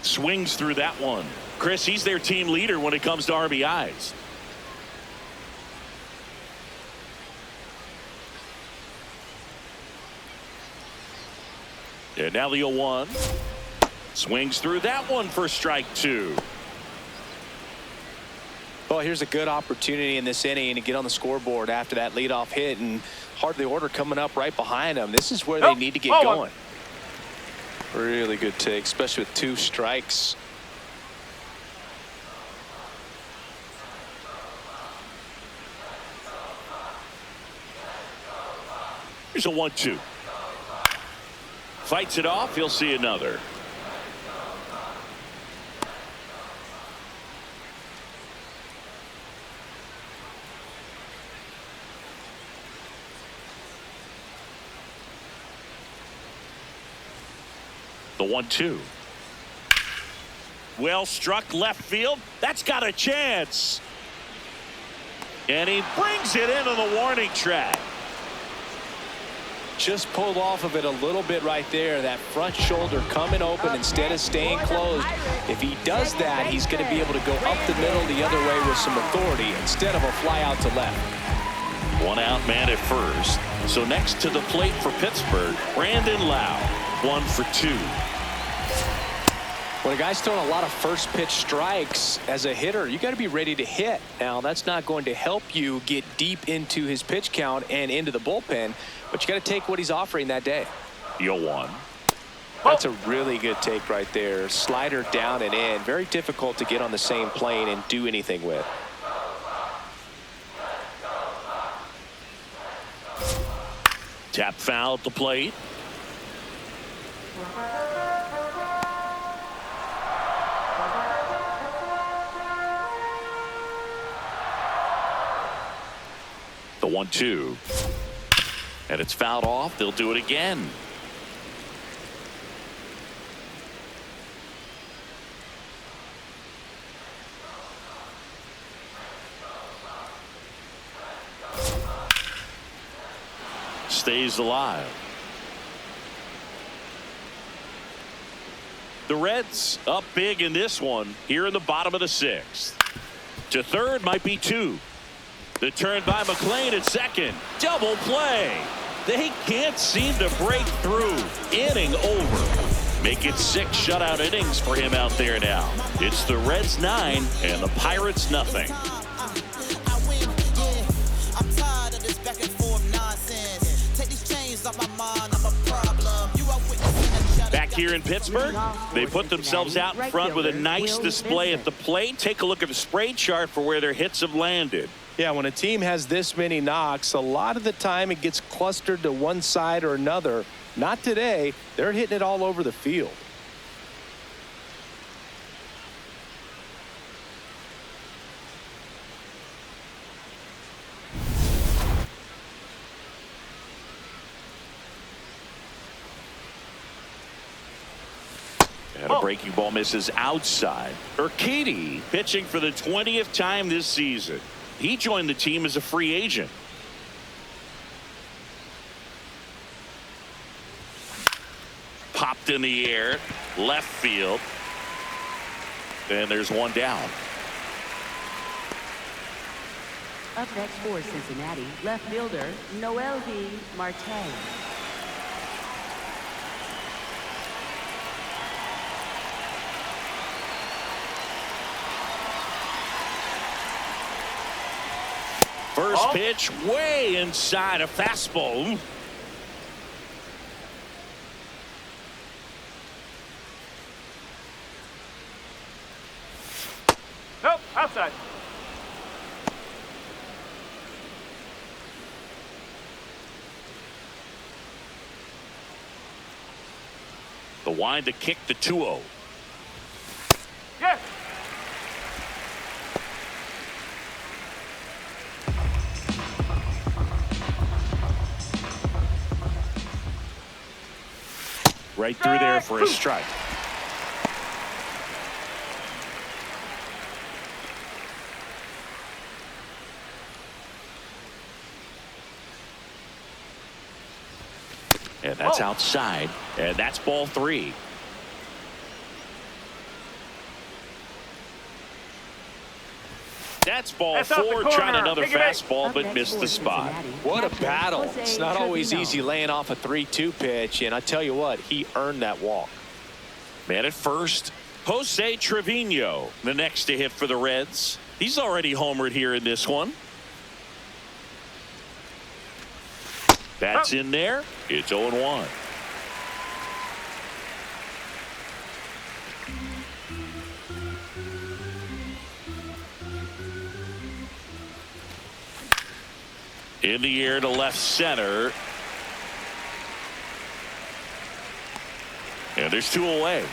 A: Swings through that one. Chris, he's their team leader when it comes to RBIs. And now the 0-1. Swings through that one for strike 2.
B: Well, here's a good opportunity in this inning to get on the scoreboard after that leadoff hit, and hardly order coming up right behind them. This is where they need to get going. Really good take, especially with 2 strikes.
A: Here's a 1-2. Fights it off. He'll see another. The 1-2. Well struck left field. That's got a chance. And he brings it into the warning track.
B: Just pulled off of it a little bit right there. That front shoulder coming open instead of staying closed. If he does that, he's going to be able to go up the middle the other way with some authority instead of a fly out to left.
A: 1 out man at first. So next to the plate for Pittsburgh, Brandon Lowe. 1 for 2.
B: When a guy's throwing a lot of first pitch strikes as a hitter, you got to be ready to hit. Now, that's not going to help you get deep into his pitch count and into the bullpen, but you got to take what he's offering that day.
A: 0-1.
B: That's a really good take right there. Slider down and in. Very difficult to get on the same plane and do anything with.
A: Tap foul at the plate. The 1-2. And it's fouled off. They'll do it again. Stays alive. The Reds up big in this one here in the bottom of the 6th. To third might be 2. The turn by McLain at second. Double play. They can't seem to break through. Inning over. Make it 6 shutout innings for him out there now. It's the Reds 9 and the Pirates nothing. Back here in Pittsburgh, they put themselves out in front with a nice display at the plate. Take a look at the spray chart for where their hits have landed.
B: Yeah, when a team has this many knocks, a lot of the time it gets clustered to one side or another. Not today. They're hitting it all over the field.
A: And a breaking ball misses outside. Urquidy pitching for the 20th time this season. He joined the team as a free agent. Popped in the air, left field. And there's one down.
C: Up next for Cincinnati, left fielder Noelvi Marte.
A: First pitch way inside a fastball.
D: Nope, outside.
A: The wind to kick the 2-0.
D: Yes.
A: Right through there for a strike. And that's outside. And that's ball 3. That's ball 4, trying another fastball, but missed the spot.
B: What a battle. It's not always easy laying off a 3-2 pitch, and I tell you what, he earned that walk.
A: Man at first, Jose Trevino, the next to hit for the Reds. He's already homered here in this one. That's in there. It's 0-1. In the air to left center. And there's 2 away.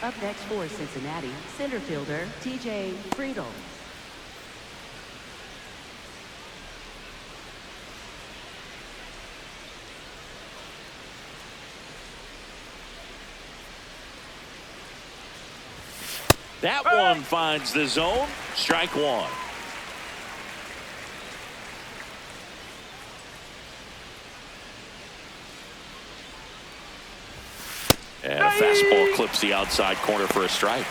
C: Up next for Cincinnati, center fielder TJ Friedl.
A: That one finds the zone. Strike 1. And a fastball clips the outside corner for a strike.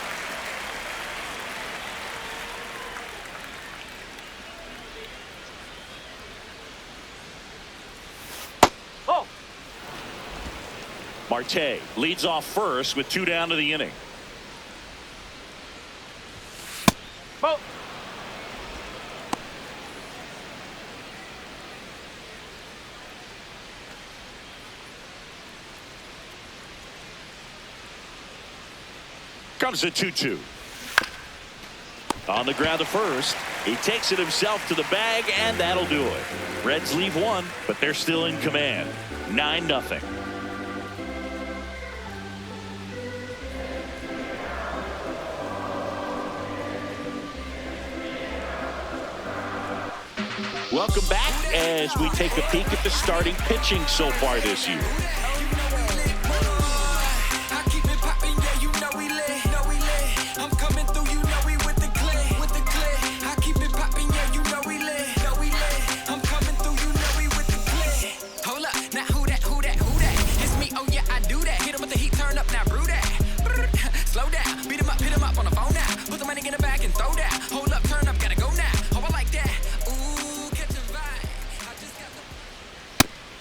A: Marte leads off first with 2 down to the inning.
D: Ball.
A: Comes the 2-2. On the ground to first. He takes it himself to the bag, and that'll do it. Reds leave one, but they're still in command. 9-0. Welcome back as we take a peek at the starting pitching so far this year.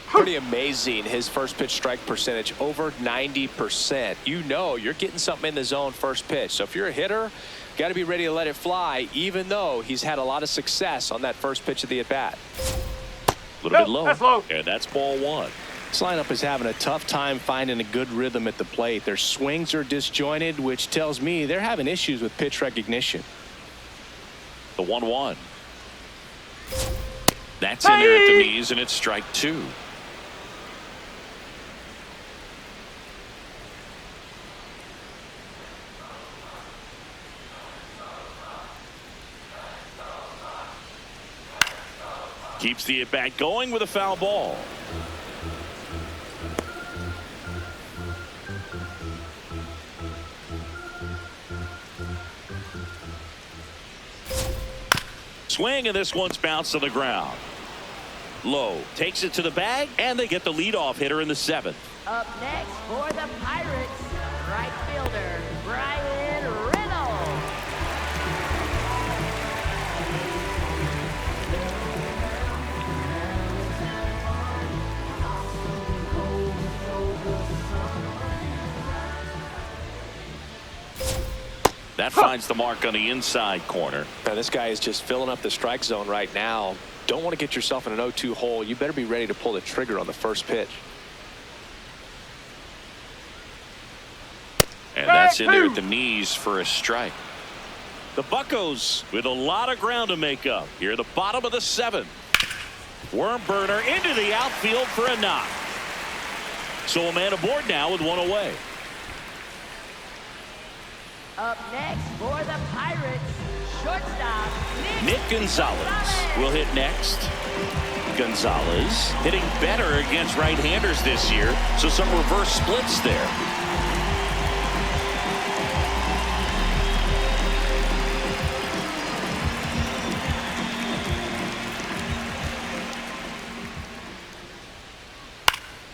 B: Pretty amazing, his first pitch strike percentage, over 90%. You know you're getting something in the zone first pitch. So if you're a hitter, got to be ready to let it fly, even though he's had a lot of success on that first pitch of the at-bat.
A: A little bit low.
D: That's low.
A: And that's ball 1.
B: This lineup is having a tough time finding a good rhythm at the plate. Their swings are disjointed, which tells me they're having issues with pitch recognition.
A: The 1-1. That's in there at the knees, and it's strike 2. Keeps the at-bat going with a foul ball. Swing, and this one's bounced to the ground. Lowe takes it to the bag, and they get the leadoff hitter in the 7th.
C: Up next for the Pirates, right fielder Bryan Reynolds.
A: That finds the mark on the inside corner.
B: Now, this guy is just filling up the strike zone right now. Don't want to get yourself in an 0-2 hole. You better be ready to pull the trigger on the first pitch.
A: And that's in there at the knees for a strike. The Buccos with a lot of ground to make up here at the bottom of the 7th. Worm burner into the outfield for a knock. So a man aboard now with one away.
C: Up next for the Pirates, shortstop
A: Nick Gonzalez will hit next. Gonzalez hitting better against right-handers this year, so some reverse splits there.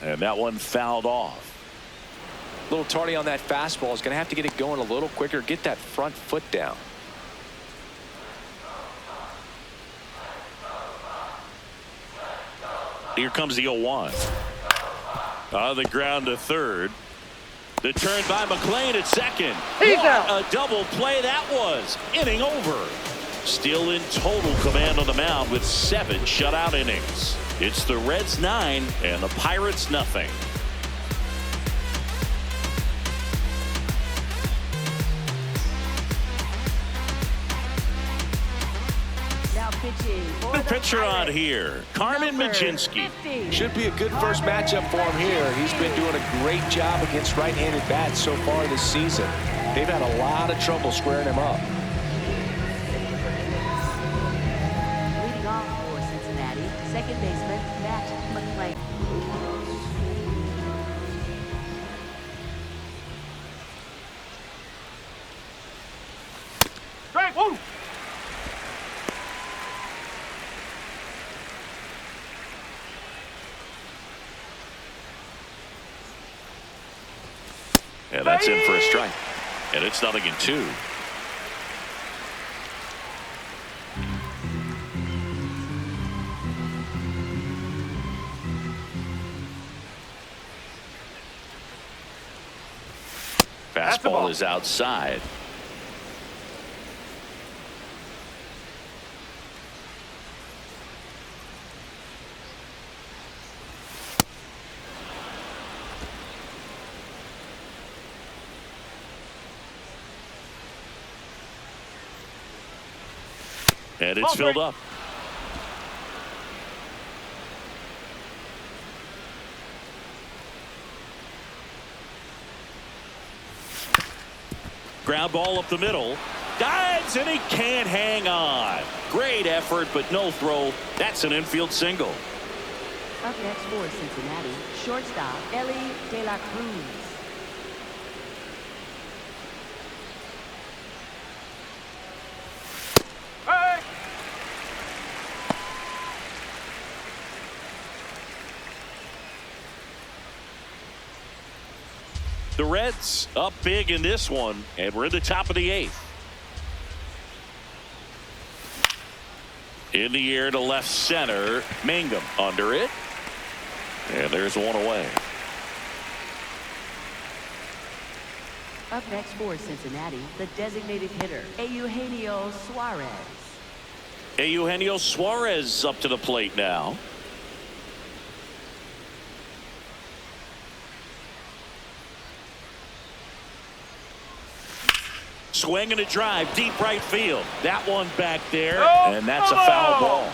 A: And that one fouled off.
B: A little tardy on that fastball. Is going to have to get it going a little quicker. Get that front foot down.
A: Here comes the 0-1. On the ground to third. The turn by McLain at second.
D: He's
A: What
D: out.
A: a double play that was. Inning over. Still in total command on the mound with 7 shutout innings. It's the Reds 9 and the Pirates nothing.
C: now pitching for
A: The
C: the
A: pitcher on
C: Pirates,
A: here, Carmen
C: number
A: Majinski.
C: 50.
B: Should be a good first matchup for him here. He's been doing a great job against right-handed bats so far this season. They've had a lot of trouble squaring him up.
C: Leading off for Cincinnati, second baseman Matt McLain.
D: Strike. Woo.
A: And that's in for a strike. And it's 0-2. ball is outside. And it's filled up. Ground ball up the middle. Dives and he can't hang on. Great effort, but no throw. That's an infield single.
C: Up next for Cincinnati, shortstop Elly De La Cruz.
D: Hey!
A: The Reds up big in this one, and we're in the top of the 8th. In the air to left center, Mangum under it. And there's one away.
C: Up next for Cincinnati, the designated hitter, Eugenio Suarez.
A: Eugenio Suarez up to the plate now. Swing and a drive, deep right field. That one back there, and that's a foul ball.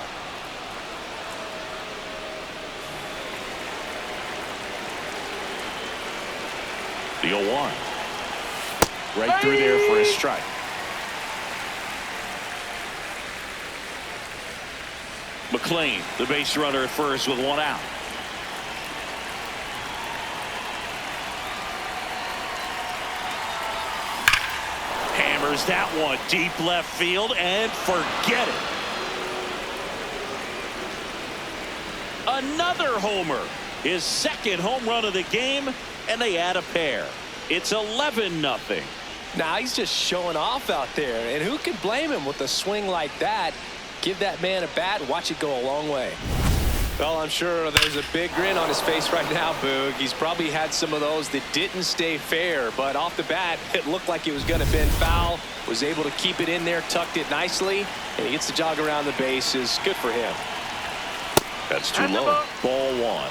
A: The 0-1. Right through there for a strike. McLain, the base runner at first with one out. Hammers that one deep left field and forget it. Another homer. His second home run of the game, and they add a pair. It's 11-0.
B: Now he's just showing off out there, and who can blame him with a swing like that? Give that man a bat, watch it go a long way. Well, I'm sure there's a big grin on his face right now, Boog. He's probably had some of those that didn't stay fair, but off the bat, it looked like it was going to bend foul. Was able to keep it in there, tucked it nicely, and he gets the jog around the bases. Good for him.
A: That's too low. Ball 1.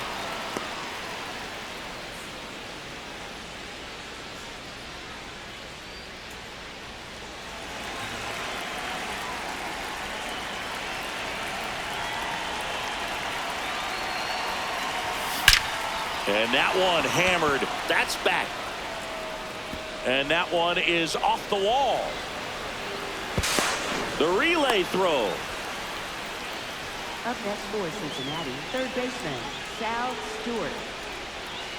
A: And that one hammered. That's back. And that one is off the wall. The relay throw.
C: Up next for Cincinnati, third baseman Sal Stewart.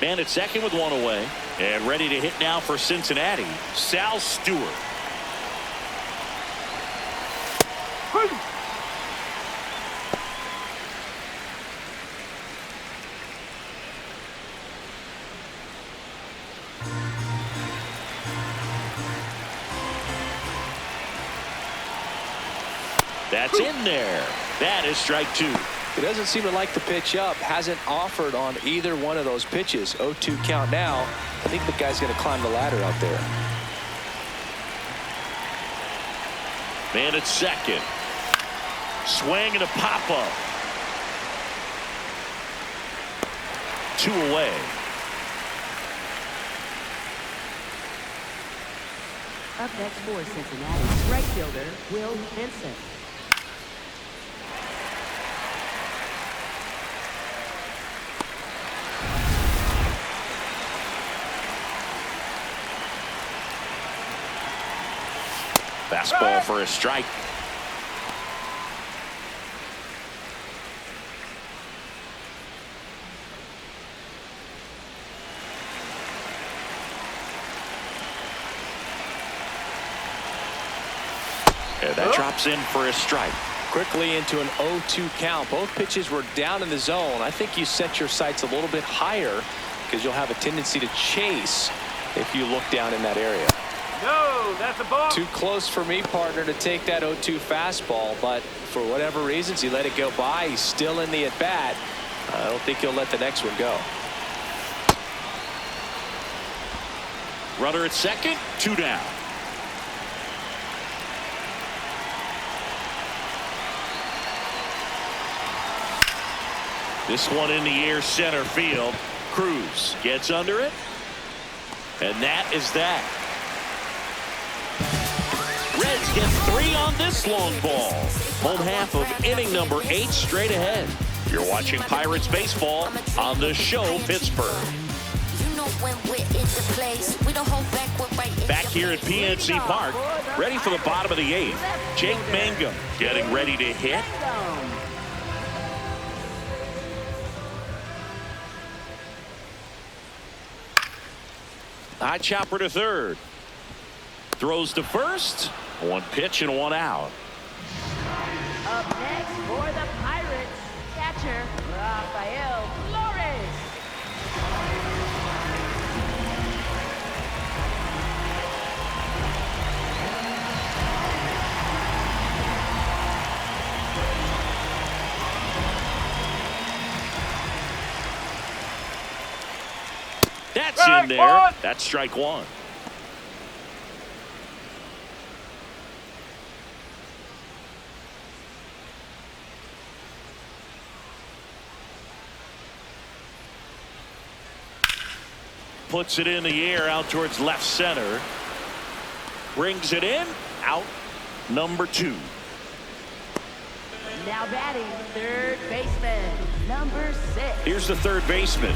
A: Man at second with one away. And ready to hit now for Cincinnati, Sal Stewart. That's in there. That is strike 2.
B: He doesn't seem to like the pitch up. Hasn't offered on either one of those pitches. 0-2 count now. I think the guy's going to climb the ladder out there.
A: Man at second. Swing and a pop-up. 2 away.
C: Up next for Cincinnati, right fielder Will Benson.
A: Fastball for a strike. And that drops in for a strike.
B: Quickly into an 0-2 count. Both pitches were down in the zone. I think you set your sights a little bit higher because you'll have a tendency to chase if you look down in that area.
D: No, that's a ball.
B: Too close for me, partner, to take that 0-2 fastball, but for whatever reasons, he let it go by. He's still in the at-bat. I don't think he'll let the next one go.
A: Runner at second, 2 down. This one in the air, center field. Cruz gets under it. And that is that. Reds get 3 on this long ball. Home half of inning number 8 straight ahead. You're watching Pirates baseball on the show Pittsburgh. Back here at PNC Park, ready for the bottom of the 8th. Jake Mangum getting ready to hit. High chopper to third. Throws to first. 1 pitch and 1 out.
C: Up next for the Pirates, catcher Rafael Flores.
A: That's in there. That's strike 1. Puts it in the air out towards left center. Brings it in. Out number 2.
C: Now batting, third baseman, number 6.
A: Here's the third baseman.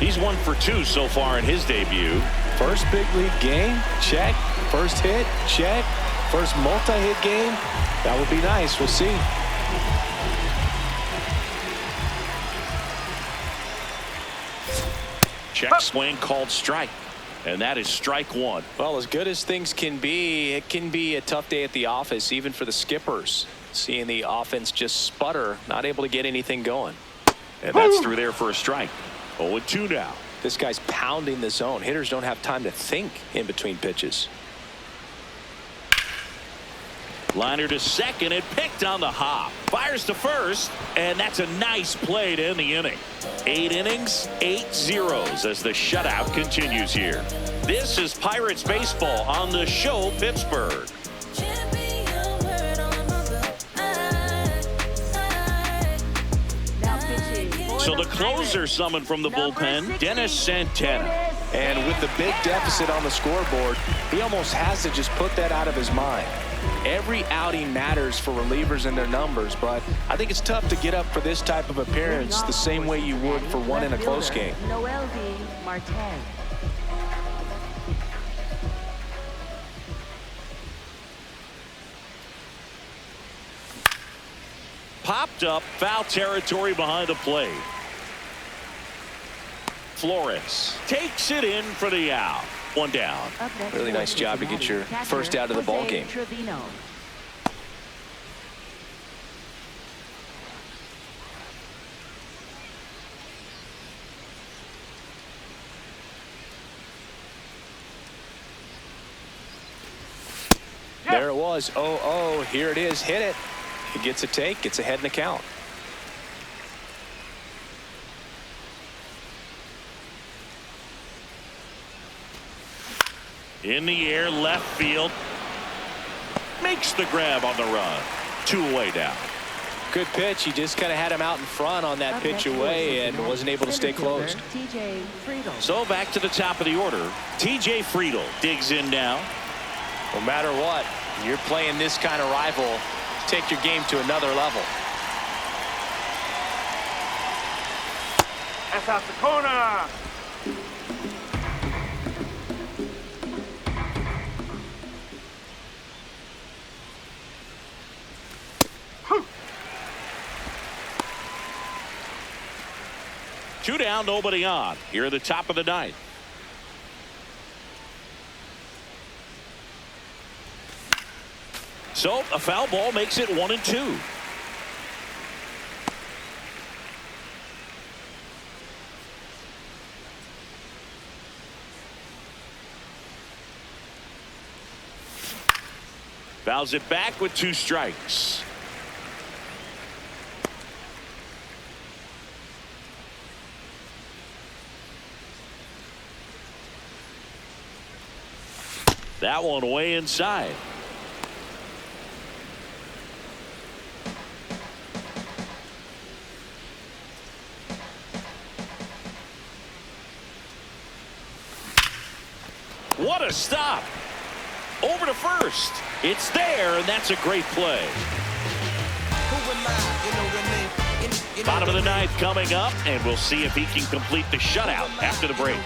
A: He's 1 for 2 so far in his debut.
B: First big league game, check. First hit, check. First multi-hit game, that would be nice. We'll see.
A: Check swing called strike. And that is strike 1.
B: Well, as good as things can be, it can be a tough day at the office, even for the skippers. Seeing the offense just sputter, not able to get anything going.
A: And that's through there for a strike. 0-2 now.
B: This guy's pounding the zone. Hitters don't have time to think in between pitches.
A: Liner to second and picked on the hop. Fires to first, and that's a nice play to end the inning. 8 innings, 8 zeros as the shutout continues here. This is Pirates baseball on the show Pittsburgh. So the closer summoned from the bullpen, Dennis Santana.
B: And with the big deficit on the scoreboard, he almost has to just put that out of his mind. Every outing matters for relievers and their numbers, but I think it's tough to get up for this type of appearance the same way you would for one in a close game.
C: Noelvi Marte.
A: Popped up, foul territory behind the plate. Flores takes it in for the out. 1 down.
B: Really nice job to get your first out of the ball game. There it was. 0-0. Here it is. Hit it. He gets a take. Gets ahead in the count.
A: In the air, left field. Makes the grab on the run. 2 away now.
B: Good pitch. He just kind of had him out in front on that pitch away and wasn't able to stay closed.
C: TJ Friedl.
A: So back to the top of the order. TJ Friedl digs in now.
B: No matter what, you're playing this kind of rival. Take your game to another level.
D: That's out the corner.
A: Two down, nobody on. Here at the top of the 9th. So a foul ball makes it 1-2. Fouls it back with 2 strikes. That one way inside. What a stop. Over to first. It's there, and that's a great play. Bottom of the ninth coming up, and we'll see if he can complete the shutout after the break.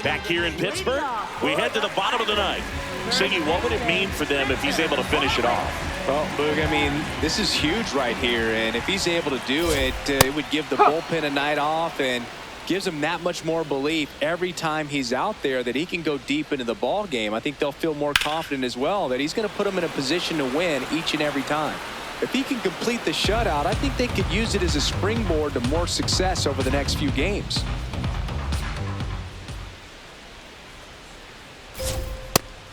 A: Back here in Pittsburgh, we head to the bottom of the ninth. Siggy, what would it mean for them if he's able to finish it off?
B: Well, Boog, I mean, this is huge right here, and if he's able to do it, it would give the bullpen a night off and gives him that much more belief every time he's out there that he can go deep into the ball game. I think they'll feel more confident as well that he's going to put them in a position to win each and every time. If he can complete the shutout, I think they could use it as a springboard to more success over the next few games.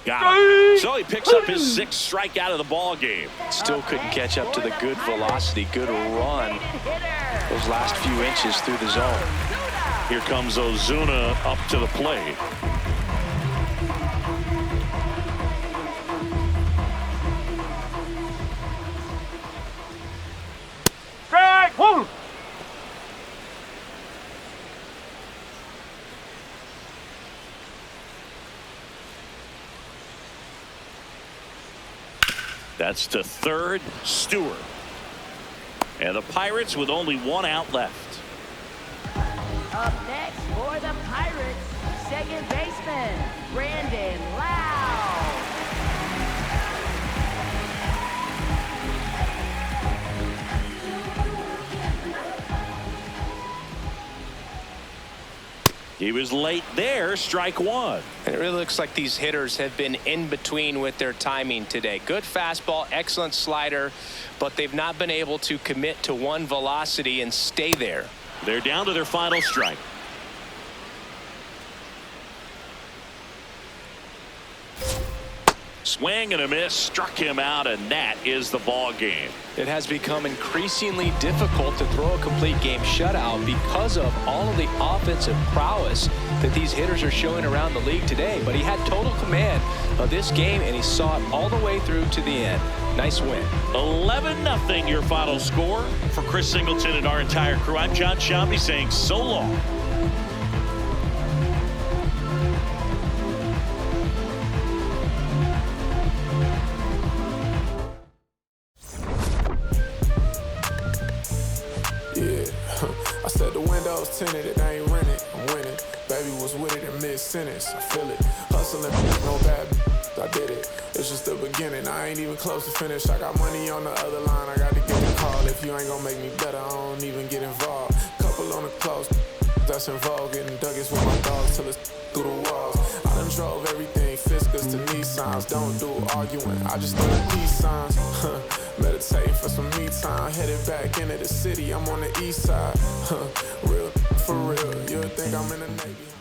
A: Got it. So he picks up his 6th strikeout of the ball game.
B: Still couldn't catch up to the good velocity, good run those last few inches through the zone.
A: Here comes Ozuna up to the plate.
D: Strike one.
A: That's to third, Stewart. And the Pirates with only 1 out left.
C: Up next for the Pirates, second baseman, Brandon Lowe.
A: He was late there, strike 1.
B: And it really looks like these hitters have been in between with their timing today. Good fastball, excellent slider, but they've not been able to commit to one velocity and stay there.
A: They're down to their final strike. Swing and a miss, struck him out, and that is the ball game.
B: It has become increasingly difficult to throw a complete game shutout because of all of the offensive prowess that these hitters are showing around the league today. But he had total command of this game, and he saw it all the way through to the end. Nice win.
A: 11-0 your final score. For Chris Singleton and our entire crew, I'm John Shambi saying so long.
I: I said the windows tinted, it ain't rented, I'm winning. Baby was with it in mid-sentence, I feel it. Hustling, no bad, I did it. It's just the beginning, I ain't even close to finish. I got money on the other line, I got to get the call. If you ain't gonna make me better, I don't even get involved. Couple on the close, that's involved. Getting Douglas with my dogs till it's through the walls. I done drove everything, Fiscus to Nissans. Don't do arguing, I just do the peace signs. Meditating for some me time, headed back into the city, I'm on the east side. Real for real, you'll think I'm in the Navy.